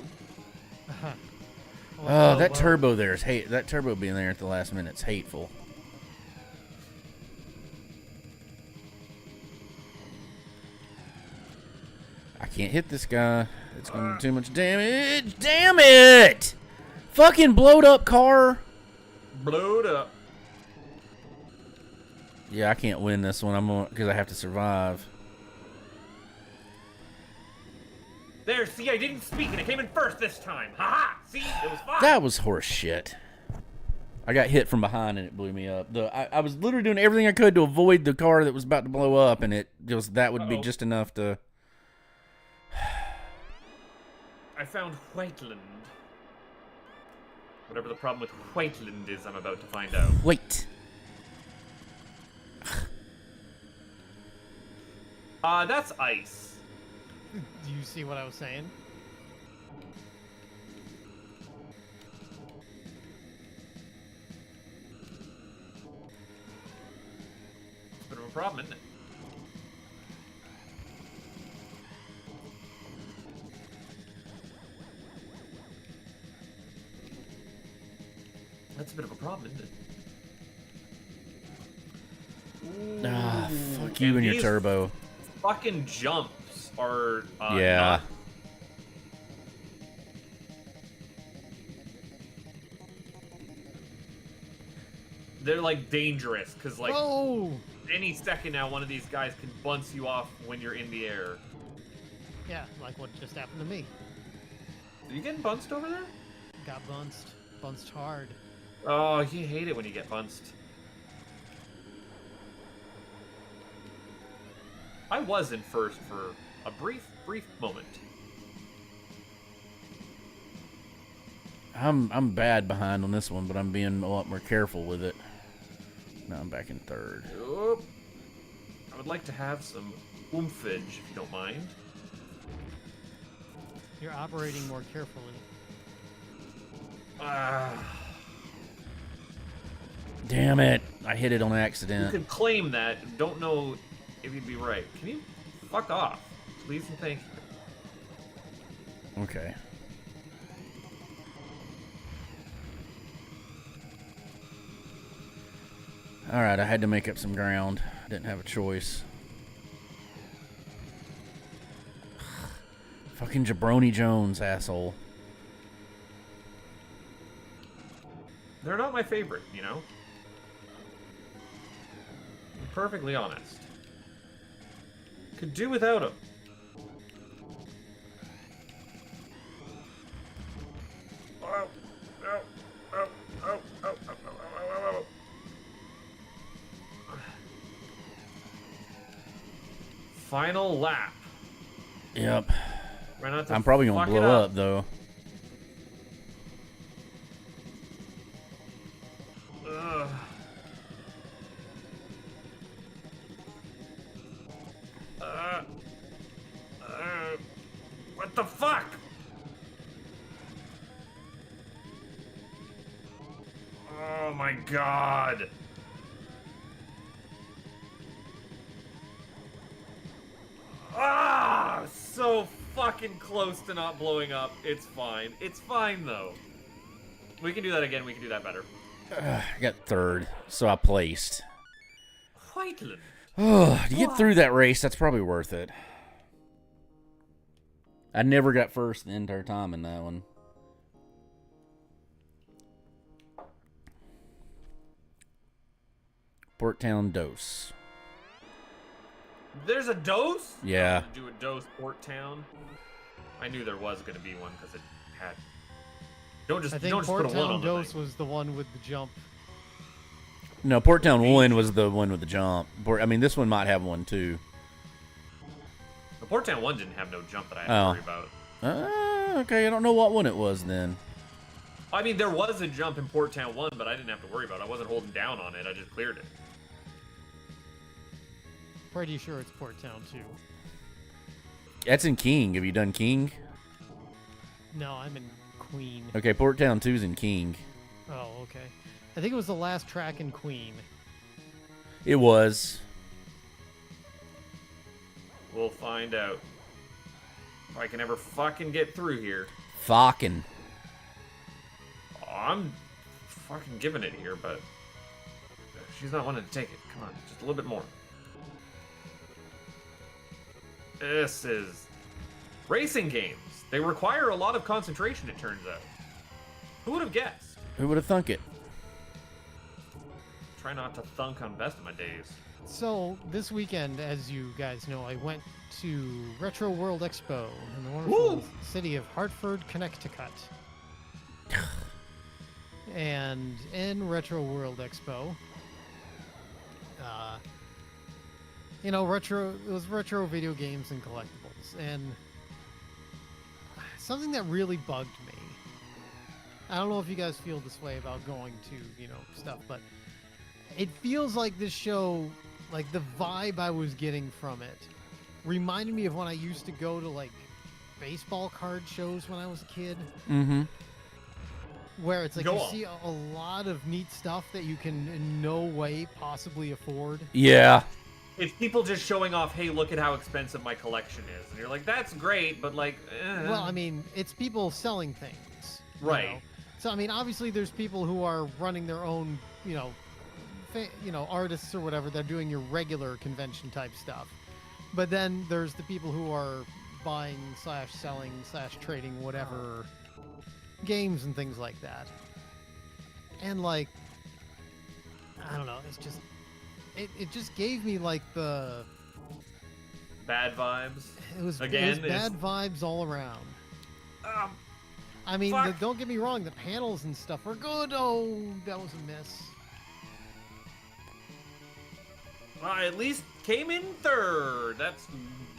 S2: Oh, that turbo there is hate. That turbo being there at the last minute's hateful. I can't hit this guy. It's going to do too much damage. Damn it! Fucking blowed up car.
S1: Blowed up.
S2: Yeah, I can't win this one. I'm on because I have to survive.
S1: There, see, I didn't speak and I came in first this time. Haha! See, it was fine.
S2: That was horse shit. I got hit from behind and it blew me up. I was literally doing everything I could to avoid the car that was about to blow up, and that would be just enough to.
S1: I found Whiteland. Whatever the problem with Whiteland is, I'm about to find out.
S2: Wait.
S1: That's ice.
S3: Do you see what I was saying?
S1: It's a bit of a problem, isn't it? That's a bit of a problem, isn't it?
S2: Ah, fuck you and your turbo.
S1: Fucking jumps are
S2: yeah.
S1: They're like dangerous because like
S3: Oh!
S1: any second now one of these guys can bounce you off when you're in the air.
S3: Yeah, like what just happened to me.
S1: Are you getting bounced over there?
S3: Got bunced. Bunced hard.
S1: Oh, you hate it when you get bounced. I was in first for a brief moment.
S2: I'm bad behind on this one, but I'm being a lot more careful with it. Now I'm back in third.
S1: Oh, I would like to have some oomphlage, if you don't mind.
S3: You're operating more carefully.
S2: Damn it! I hit it on
S1: You
S2: accident.
S1: could claim that. Don't know if you'd be right. Can you fuck off, please and thank you.
S2: Okay. Alright, I had to make up some ground. I didn't have a choice. Fucking Jabroni Jones, asshole.
S1: They're not my favorite, you know? I'm perfectly honest. Could do without them. Oh, oh, oh, oh, oh, oh, oh. Final lap.
S2: Yep.
S1: Try not to
S2: I'm probably gonna
S1: fuck
S2: blow
S1: it
S2: up though.
S1: Ugh. What the fuck? Oh my god. Ah, so fucking close to not blowing up. It's fine. It's fine though. We can do that again. We can do that better.
S2: I got third, so I placed.
S1: Whiteland.
S2: Oh, to get through that race, that's probably worth it. I never got first the entire time in that one. Porttown Dose.
S1: There's a dose?
S2: Yeah.
S1: Do a dose, Port Town. I knew there was going to be one because it had. Don't just
S3: I think
S1: don't just put a one
S3: Porttown
S1: on the
S3: Dose
S1: thing.
S3: was the one with the jump.
S2: No, Porttown 1 was the one with the jump. I mean, this one might have one too.
S1: The Port Town one didn't have no jump that I had to worry about.
S2: Okay, I don't know what one it was then.
S1: I mean, there was a jump in Port Town 1, but I didn't have to worry about it. I wasn't holding down on it. I just cleared it.
S3: Pretty sure it's Port Town 2.
S2: That's in King. Have you done King?
S3: No, I'm in Queen.
S2: Okay, Port Town 2's in King.
S3: Oh, okay. I think it was the last track in Queen.
S2: It was.
S1: We'll find out. If I can ever fucking get through here.
S2: Fucking.
S1: Oh, I'm fucking giving it here, but she's not wanting to take it. Come on, just a little bit more. This is racing games. They require a lot of concentration, it turns out. Who would have guessed?
S2: Who would have thunk it?
S1: Try not to thunk on best of my days.
S3: So this weekend, as you guys know, I went to Retro World Expo in the wonderful city of Hartford, Connecticut. And in Retro World Expo, you know, it was retro video games and collectibles, and something that really bugged me. I don't know if you guys feel this way about going to, you know, stuff, but it feels like this show, like the vibe I was getting from it, reminded me of when I used to go to like baseball card shows when I was a kid.
S2: Mm-hmm.
S3: Where it's like you see a lot of neat stuff that you can in no way possibly afford.
S2: Yeah.
S1: It's people just showing off, hey, look at how expensive my collection is. And you're like, that's great, but like,
S3: Well, I mean, it's people selling things.
S1: Right.
S3: You know? So, I mean, obviously there's people who are running their own, you know, artists or whatever. They're doing your regular convention type stuff. But then there's the people who are buying / selling / trading whatever games and things like that. And like, I don't know, it's just, it just gave me like the
S1: bad vibes.
S3: It was
S1: Again,
S3: bad vibes all around. I mean, don't get me wrong, the panels and stuff are good. Oh, that was a miss.
S1: I at least came in third. That's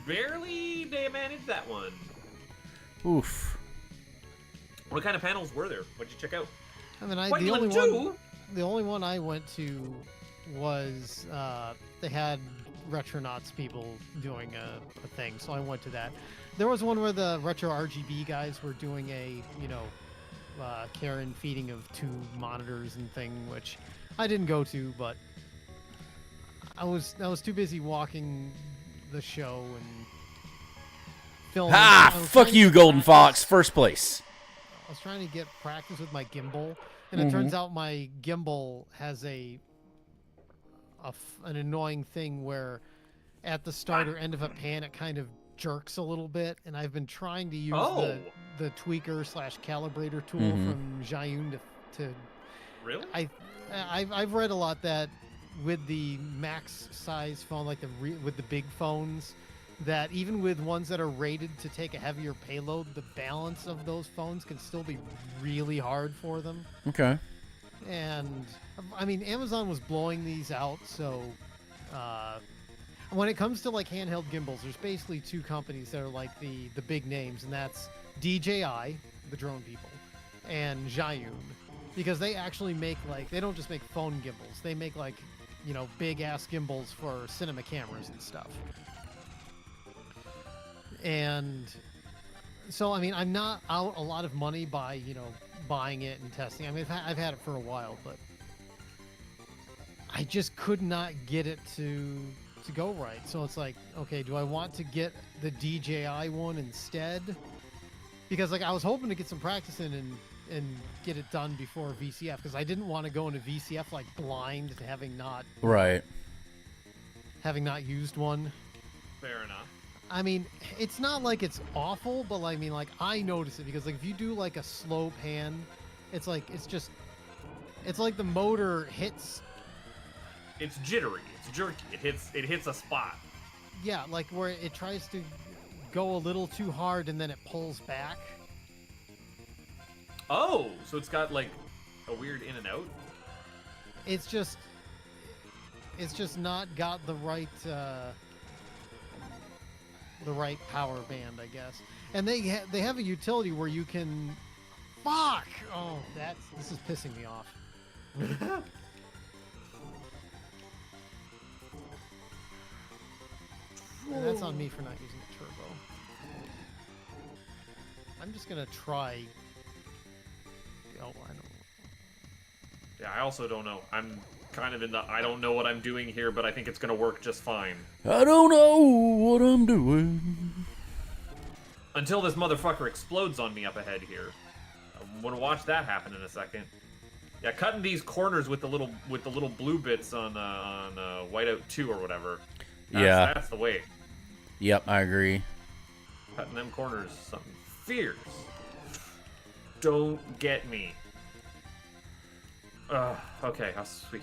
S1: barely they managed that one.
S2: Oof.
S1: What kind of panels were there? What'd you check out?
S3: I mean, the only one I went to was they had Retronauts people doing a thing, so I went to that. There was one where the Retro RGB guys were doing a, you know, care and feeding of 2 monitors and thing, which I didn't go to, but I was too busy walking the show and filming.
S2: Fuck you, Golden Fox, first place.
S3: I was trying to get practice with my gimbal, and it turns out my gimbal has an annoying thing where at the start or end of a pan it kind of jerks a little bit, and I've been trying to use the tweaker / calibrator tool from Jiayun to
S1: Really?
S3: I've read a lot that with the max size phone, like with the big phones, that even with ones that are rated to take a heavier payload, the balance of those phones can still be really hard for them.
S2: Okay.
S3: And I mean, Amazon was blowing these out, so when it comes to like handheld gimbals, there's basically 2 companies that are like the big names, and that's DJI, the drone people, and Jiayun, because they actually make like, they don't just make phone gimbals, they make like, you know, big ass gimbals for cinema cameras and stuff. And so, I mean, I'm not out a lot of money by, you know, buying it and testing. I mean, I've had it for a while, but I just could not get it to go right. So it's like, okay, do I want to get the DJI one instead? Because like I was hoping to get some practice in and get it done before VCF, because I didn't want to go into VCF like blind, having not used one.
S1: Fair enough.
S3: I mean, it's not like it's awful, but I mean, like, I notice it because like if you do like a slow pan, it's like it's like the motor hits.
S1: It's jittery. It's jerky. It hits a spot.
S3: Yeah, like where it tries to go a little too hard and then it pulls back.
S1: Oh, so it's got like a weird in and out.
S3: It's just not got the right power band, I guess. And they have a utility where you can Fuck! Oh, this is pissing me off. And that's on me for not using the turbo. I'm just gonna try. Oh, I don't.
S1: Yeah, I also don't know. I'm kind of in the I don't know what I'm doing here, but I think it's gonna work just fine.
S2: I don't know what I'm doing.
S1: Until this motherfucker explodes on me up ahead here. I want to watch that happen in a second. Yeah, cutting these corners with the little blue bits on Whiteout 2 or whatever. That's the way.
S2: Yep, I agree.
S1: Cutting them corners, something fierce. Don't get me. Okay, how sweet.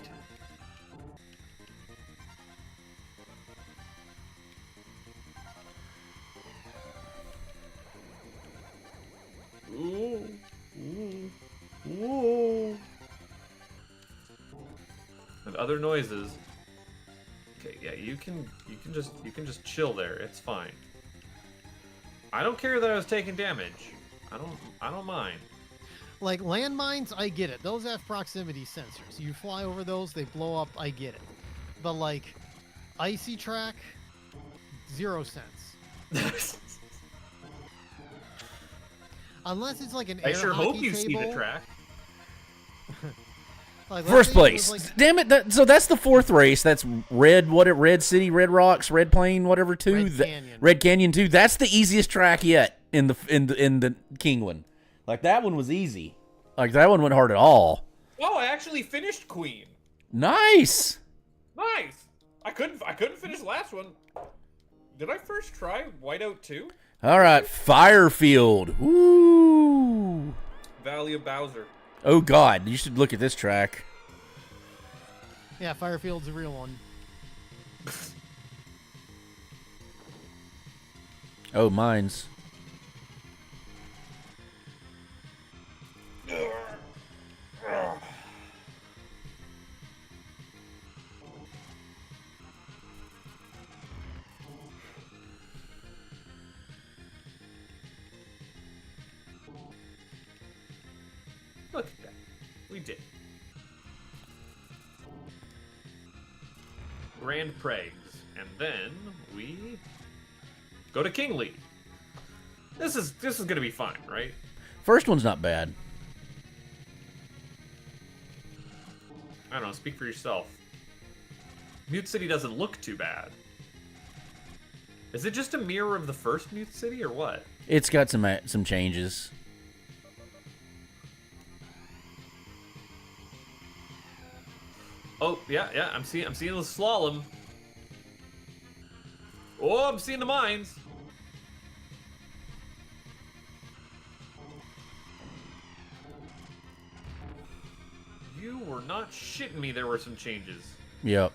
S1: Ooh, ooh, ooh. And other noises. Okay, yeah, you can just chill there. It's fine. I don't care that I was taking damage. I don't mind.
S3: Like landmines, I get it. Those have proximity sensors. You fly over those, they blow up. I get it. But like, icy track, 0 cents. Unless it's like an
S1: I
S3: air
S1: sure
S3: hockey
S1: hope you
S3: table.
S1: see the track.
S3: Like,
S2: First
S3: let's say it was
S2: place.
S3: like-
S2: Damn it. So that's the 4th race. That's Red City, Red Rocks, Red Plain, whatever 2.
S3: Red Canyon.
S2: Red Canyon 2. That's the easiest track yet in the King one. Like that one was easy. Like that one went hard at all.
S1: Oh, I actually finished Queen.
S2: Nice.
S1: Nice. I couldn't finish the last one. Did I first try Whiteout 2?
S2: All right, Firefield. Woo.
S1: Valley of Bowser.
S2: Oh God, you should look at this track.
S3: Yeah, Firefield's a real one.
S2: Oh, mine's.
S1: Look at that. We did. Grand Praise. And then we go to Kingley. This is gonna be fine, right?
S2: First one's not bad.
S1: I don't know, speak for yourself. Mute City doesn't look too bad. Is it just a mirror of the first Mute City or what?
S2: It's got some changes.
S1: Oh, yeah, I'm seeing the slalom. Oh, I'm seeing the mines. You were not shitting me there were some changes.
S2: Yep.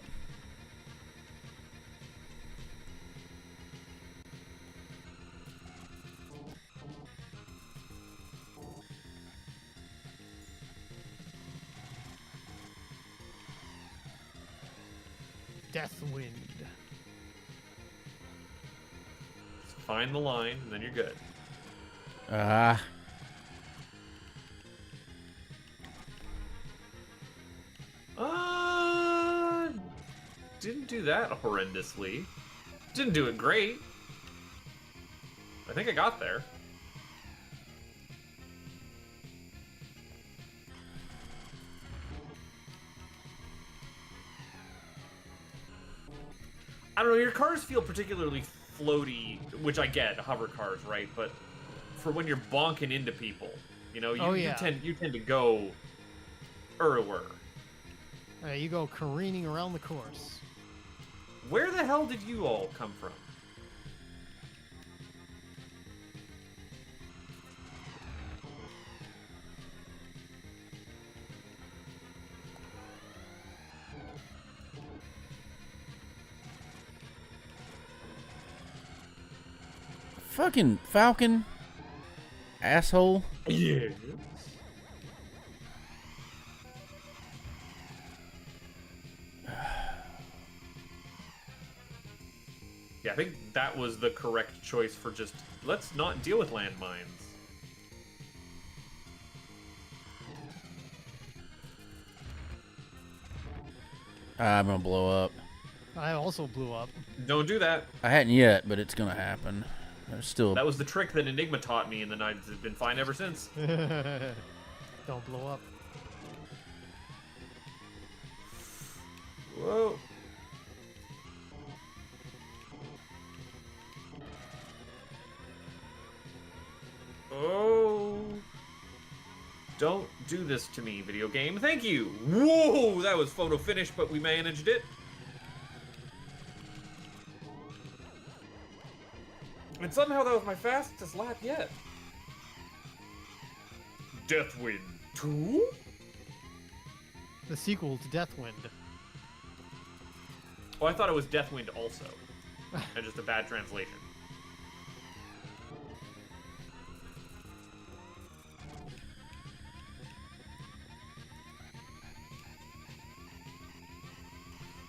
S3: Deathwind.
S1: Just find the line, and then you're good. Didn't do that horrendously. Didn't do it great. I think I got there. I don't know, your cars feel particularly floaty, which I get, hover cars, right? But for when you're bonking into people, you know, you tend to go erwer.
S3: You go careening around the course.
S1: Where the hell did you all come from?
S2: Fucking Falcon. Asshole.
S1: Yeah. Yeah, I think that was the correct choice for just, let's not deal with landmines.
S2: I'm gonna blow up.
S3: I also blew up.
S1: Don't do that.
S2: I hadn't yet, but it's gonna happen. There's still.
S1: That was the trick that Enigma taught me, and then I've been fine ever since.
S3: Don't blow up.
S1: Whoa. Oh. Don't do this to me, video game. Thank you. Whoa, that was photo finish, but we managed it. And somehow that was my fastest lap yet. Deathwind 2?
S3: The sequel to Deathwind.
S1: Oh, I thought it was Deathwind also. And just a bad translation.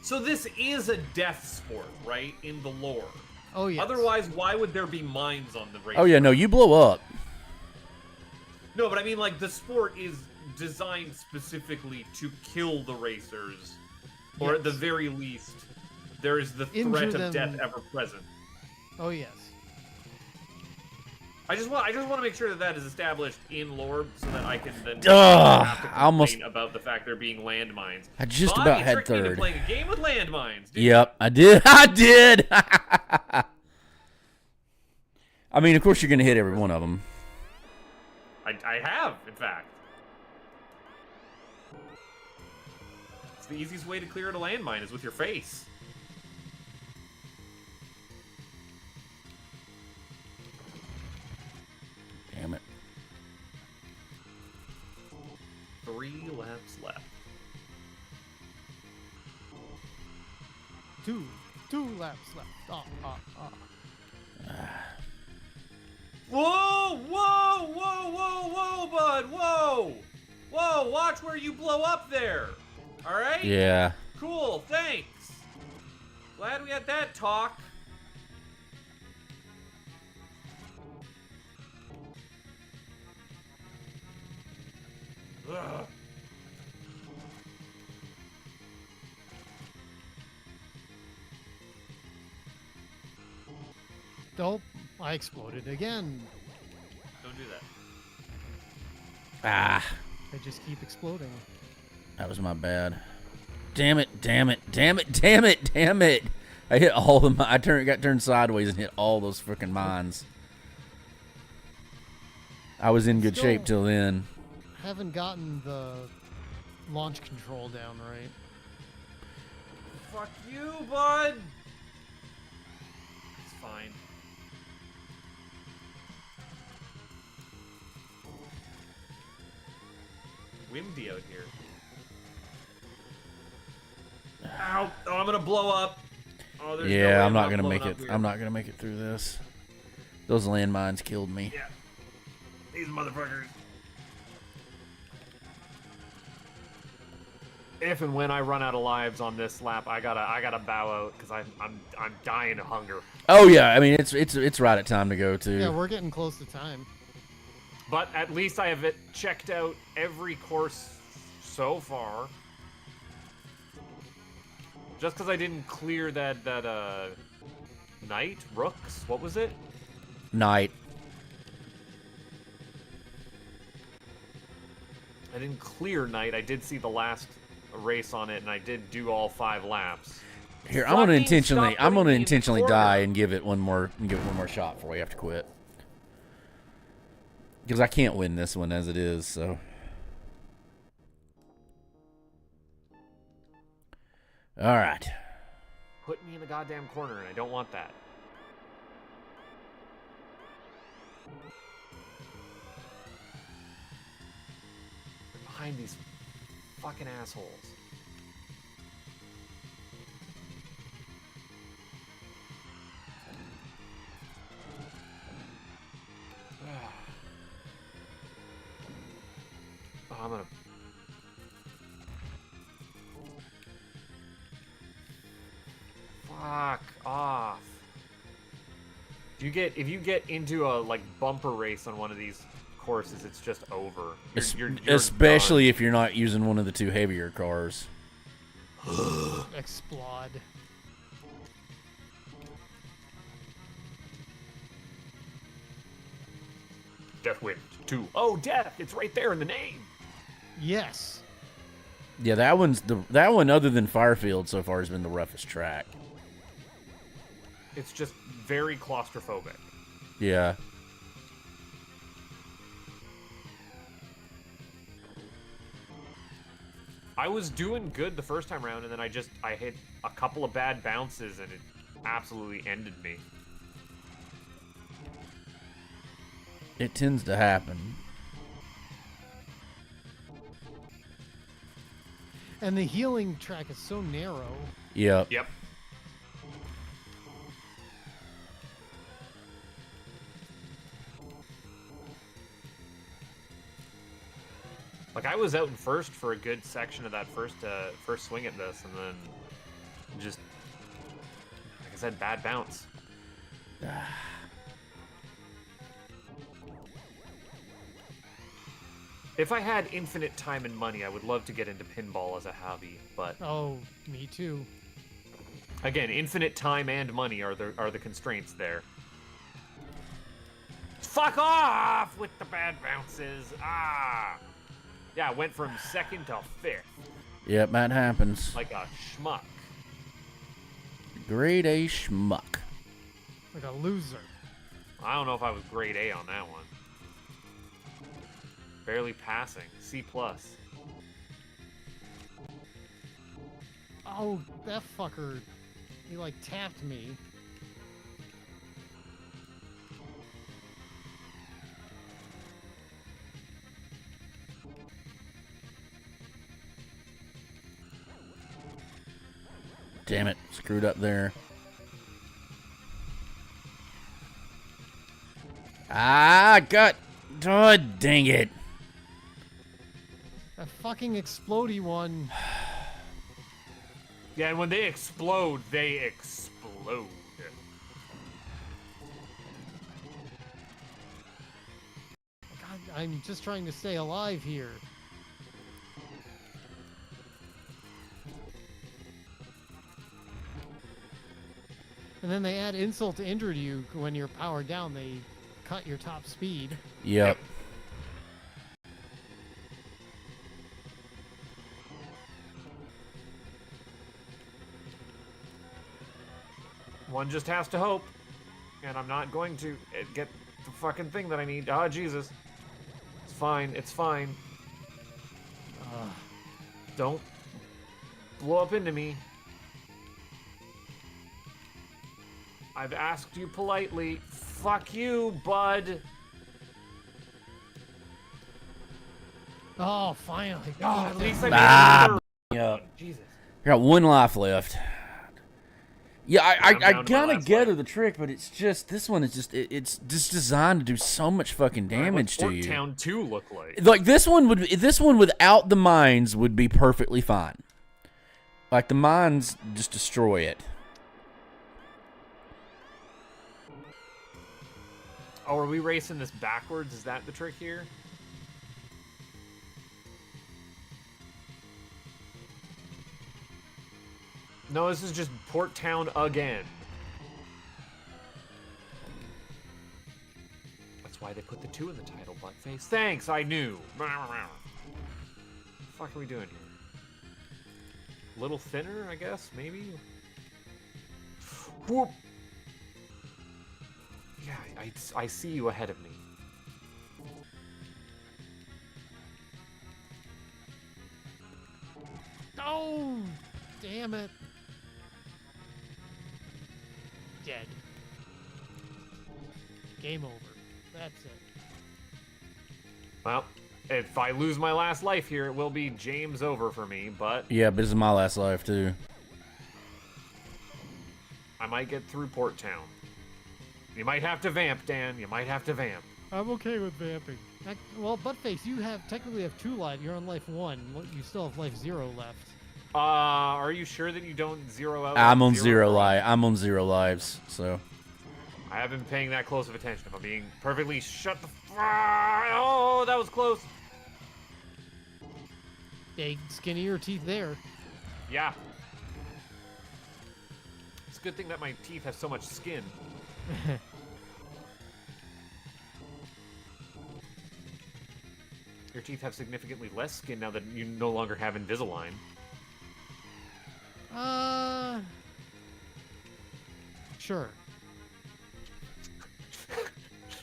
S1: So this is a death sport, right? In the lore.
S3: Oh, yes.
S1: Otherwise, why would there be mines on the race?
S2: Oh yeah, no, you blow up.
S1: No, but I mean, like, the sport is designed specifically to kill the racers. Or at the very least, there is the threat of death ever present.
S3: Oh, yes.
S1: I just want to make sure that that is established in lore, so that I can then
S2: Ugh,
S1: have to
S2: I almost
S1: complain about the fact there being landmines.
S2: I just
S1: Bob,
S2: about
S1: you
S2: had
S1: tricked me into
S2: third.
S1: playing a game with landmines.
S2: Yep, I did. I did. I mean, of course you're gonna hit every one of them.
S1: I have, in fact. It's the easiest way to clear a landmine is with your face.
S2: Damn it.
S1: 3 laps left.
S3: Two laps left.
S1: Whoa, whoa, whoa, whoa, whoa, bud, whoa! Whoa, watch where you blow up there. All right?
S2: Yeah.
S1: Cool, thanks. Glad we had that talk. Ugh.
S3: Nope. I exploded again.
S1: Don't do that.
S2: Ah,
S3: I just keep exploding.
S2: that was my bad. Damn it! Damn it! Damn it! Damn it! Damn it! I hit all the. I got turned sideways and hit all those freaking mines. I was in good shape till then.
S3: Haven't gotten the launch control down right.
S1: Fuck you, bud. It's fine. Windy out here. Ow! Oh, I'm gonna blow up. Oh, there's no way
S2: Yeah, I'm not gonna
S1: blowing
S2: make it.
S1: up here.
S2: I'm not gonna make it through this. Those landmines killed me.
S1: Yeah. These motherfuckers. If and when I run out of lives on this lap, I gotta bow out because I'm dying of hunger.
S2: Oh yeah, I mean it's right at time to go too.
S3: Yeah, we're getting close to time.
S1: But at least I have checked out every course so far. Just because I didn't clear that Knight? Rooks? What was it?
S2: Night.
S1: I didn't clear Knight. I did see the last race on it, and I did do all 5 laps.
S2: Here, I'm gonna
S1: Fucking
S2: intentionally
S1: stop putting me in the corner.
S2: die and give it one more shot before we have to quit. Because I can't win this one as it is, so. All right.
S1: Put me in the goddamn corner, and I don't want that. They're behind these fucking assholes. Oh, I'm gonna. Fuck off. If you get into a like bumper race on one of these courses, it's just over. You're
S2: Especially
S1: done.
S2: if you're not using one of the 2 heavier cars.
S3: Explode.
S1: Death Wind 2. Oh, death! It's right there in the name.
S3: Yes.
S2: Yeah, that one other than Firefield so far has been the roughest track.
S1: It's just very claustrophobic.
S2: Yeah.
S1: I was doing good the first time around, and then I hit a couple of bad bounces, and it absolutely ended me.
S2: It tends to happen.
S3: And the healing track is so narrow.
S2: Yep.
S1: Yep. Like, I was out in first for a good section of that first swing at this, and then just, like I said, bad bounce. If I had infinite time and money, I would love to get into pinball as a hobby, but
S3: Oh, me too.
S1: again, infinite time and money are the constraints there. Fuck off with the bad bounces! Ah! Yeah, I went from second to fifth.
S2: Yep, that happens.
S1: Like a schmuck.
S2: Grade A schmuck.
S3: Like a loser.
S1: I don't know if I was grade A on that one. Barely passing. C+.
S3: Oh, that fucker. He like tapped me.
S2: Damn it, screwed up there. Ah, God. Oh, dang it.
S3: That fucking explodey one.
S1: Yeah, and when they explode, they explode.
S3: God, I'm just trying to stay alive here. And then they add insult to injury to you when you're powered down. They cut your top speed.
S2: Yep.
S1: One just has to hope. And I'm not going to get the fucking thing that I need. Ah, Jesus. It's fine. It's fine. Don't blow up into me. I've asked you politely. Fuck you, bud.
S3: Oh, finally.
S1: Oh, at least I made
S2: Ah,
S1: it.
S2: yep.
S1: Jesus.
S2: I got one life left. Yeah, I
S1: I'm down to my
S2: kind of
S1: last
S2: get
S1: life.
S2: her the trick, but it's just this one is just it's just designed to do so much fucking damage to you.
S1: What's Town 2 look like?
S2: Like this one without the mines would be perfectly fine. Like the mines just destroy it.
S1: Oh, are we racing this backwards? Is that the trick here? No, this is just Port Town again. That's why they put the 2 in the title, buttface. Thanks, I knew. What the fuck are we doing here? A little thinner, I guess, maybe? Whoop. Yeah, I see you ahead of me.
S3: Oh, damn it. Dead. Game over. That's it.
S1: Well, if I lose my last life here, it will be James over for me, but
S2: Yeah, but this is my last life too.
S1: I might get through Port Town. You might have to vamp, Dan. You might have to vamp.
S3: I'm okay with vamping. Well, Buttface, you technically have 2 life. You're on life 1. You still have life 0 left.
S1: Are you sure that you don't zero out?
S2: I'm on
S1: zero
S2: zero
S1: for-
S2: life. I'm on 0 lives, so.
S1: I haven't been paying that close of attention. If I'm being perfectly shut the oh, that was close.
S3: Big, skinnier teeth there.
S1: Yeah, It's a good thing that my teeth have so much skin. Your teeth have significantly less skin now that you no longer have Invisalign.
S3: Sure.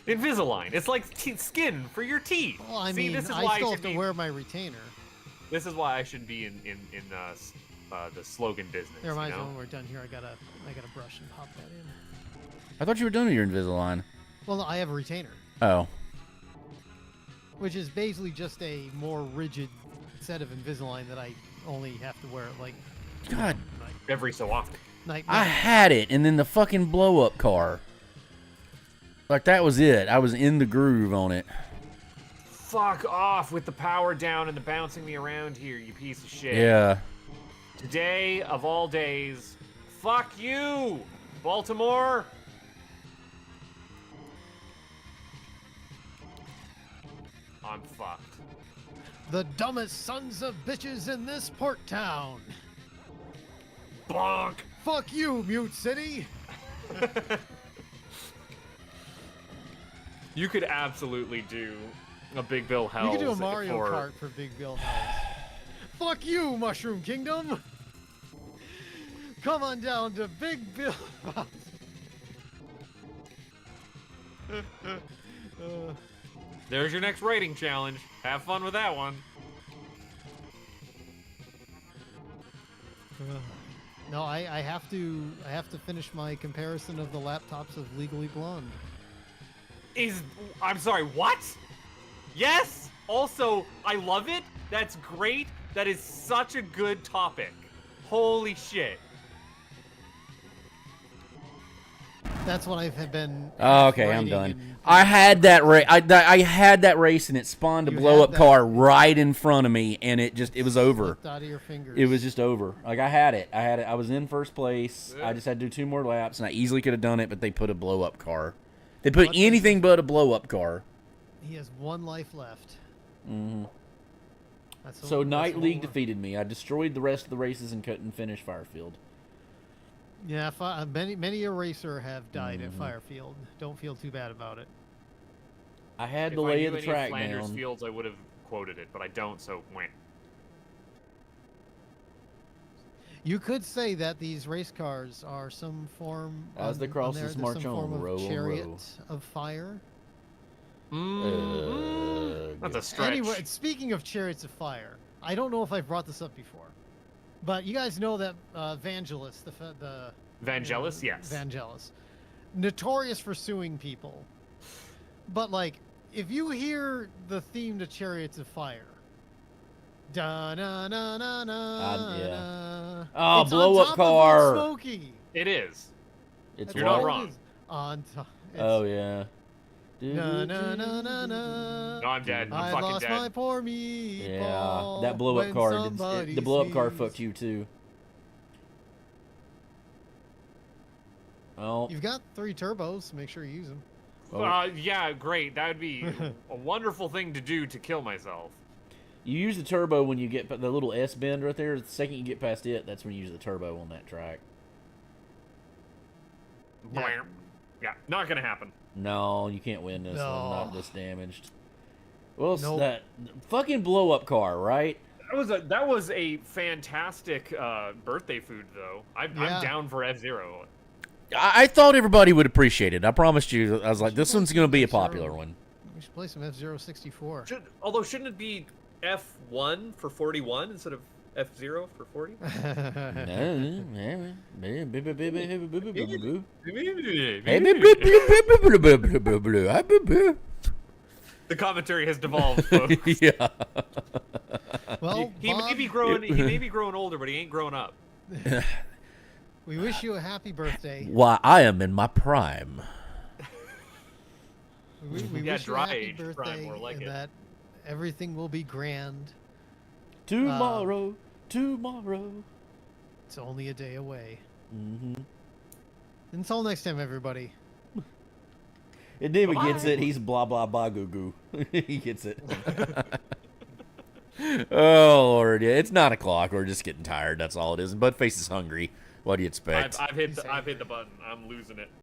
S1: Invisalign. It's like skin for your teeth.
S3: Well, I
S1: See,
S3: mean,
S1: this is
S3: I
S1: why
S3: still
S1: I
S3: have
S1: should
S3: to
S1: be,
S3: wear my retainer.
S1: This is why I should be in the slogan business.
S3: It reminds
S1: you
S3: me
S1: know?
S3: when we're done here, I gotta brush and pop that in.
S2: I thought you were done with your Invisalign.
S3: Well, no, I have a retainer,
S2: Oh.
S3: which is basically just a more rigid set of Invisalign that I only have to wear like
S2: God,
S1: Every so often.
S2: I had it, and then the fucking blow-up car. Like, that was it. I was in the groove on it.
S1: Fuck off with the power down and the bouncing me around here, you piece of shit.
S2: Yeah.
S1: Today of all days, fuck you, Baltimore. I'm fucked.
S3: The dumbest sons of bitches in this port town.
S1: Bonk.
S3: Fuck you, Mute City.
S1: You could absolutely do a Big Bill Hells.
S3: You could do a Mario Kart for Big Bill Hells. Fuck you, Mushroom Kingdom. Come on down to Big Bill.
S1: There's your next rating challenge. Have fun with that one.
S3: No, I have to finish my comparison of the laptops of Legally Blonde.
S1: I'm sorry, what? Yes! Also, I love it. That's great. That is such a good topic. Holy shit.
S3: That's what I've been.
S2: Oh, okay, I'm
S3: writing
S2: done.
S3: and-
S2: I had that race. I had that race, and it spawned a
S3: You
S2: blow-up
S3: had that.
S2: car right in front of me, and it was over.
S3: Slipped out of your fingers.
S2: It was just over. Like, I had it. I was in first place.
S1: Yeah.
S2: I just had to do 2 more laps, and I easily could have done it, but they put a blow-up car. They put
S3: What
S2: anything but a blow-up car.
S3: He has 1 life left.
S2: Hmm.
S3: That's
S2: So
S3: that's
S2: Night
S3: one
S2: League
S3: more.
S2: defeated me. I destroyed the rest of the races and couldn't finish Firefield.
S3: Yeah, many a racer have died
S2: Mhm.
S3: at Firefield. Don't feel too bad about it.
S2: I had
S1: If
S2: the
S1: I
S2: lay
S1: knew
S2: of the
S1: any
S2: track
S1: Flanders
S2: down.
S1: Fields, I would have quoted it, but I don't, so wah.
S3: You could say that these race cars are some form.
S2: As the crosses
S3: there's
S2: march
S3: some form
S2: on,
S3: of
S2: row on
S3: chariot
S2: row.
S3: of fire.
S1: That's a stretch.
S3: Anyway, speaking of chariots of fire, I don't know if I've brought this up before, but you guys know that Vangelis, the
S1: Vangelis, yes.
S3: Vangelis, notorious for suing people. But like, if you hear the theme to Chariots of Fire, da na na na na,
S2: yeah.
S3: na,
S2: Oh,
S3: it's
S2: blow
S3: on
S2: up
S3: top
S2: car.
S3: Of Old Smoky.
S1: It is.
S2: It's
S1: You're
S2: what?
S1: not wrong.
S3: On top.
S2: Oh yeah.
S3: Na na na na na.
S1: No, I'm dead. I'm
S3: I
S1: fucking
S3: lost
S1: dead.
S3: my poor meatball.
S2: Yeah, that blow up
S3: when
S2: car.
S3: somebody
S2: The blow up car
S3: sneezed.
S2: fucked you too. Oh,
S3: You've got 3 turbos. Make sure you use them.
S1: Yeah, great. That would be a wonderful thing to do to kill myself.
S2: you use the turbo when you get the little S bend right there. The second you get past it, that's when you use the turbo on that track.
S3: Yeah.
S1: Blam. Yeah, not gonna happen.
S2: No, you can't win this one. Not
S3: No.
S2: this damaged. Well,
S3: Nope.
S2: that fucking blow up car, right?
S1: That was a fantastic birthday food, though. I'm
S3: Yeah.
S1: down for F-Zero.
S2: I thought everybody would appreciate it. I promised you. I was like, this
S3: should
S2: one's
S3: play
S2: gonna be a
S3: F-Zero.
S2: popular one.
S3: We should play some F-Zero 64.
S1: Although, shouldn't it be F1 for 41 instead of F-Zero for 40? The commentary has devolved, folks.
S2: Yeah.
S3: Well,
S1: He may
S3: Bob,
S1: be growing. He may be growing older, but he ain't growing up.
S3: we wish you a happy birthday.
S2: Why, I am in my prime.
S3: We
S1: Yeah,
S3: wish you a
S1: dry
S3: happy
S1: age prime,
S3: birthday
S1: more like
S3: and
S1: it.
S3: that everything will be grand.
S2: Tomorrow, tomorrow.
S3: It's only a day away.
S2: Mm-hmm.
S3: Until next time, everybody.
S2: And David
S1: Bye.
S2: gets it. He's blah blah blah goo goo. He gets it. Oh Lord, yeah. It's 9 o'clock. We're just getting tired. That's all it is. And Budface is hungry. What do you expect?
S1: I've hit the button. I'm losing it.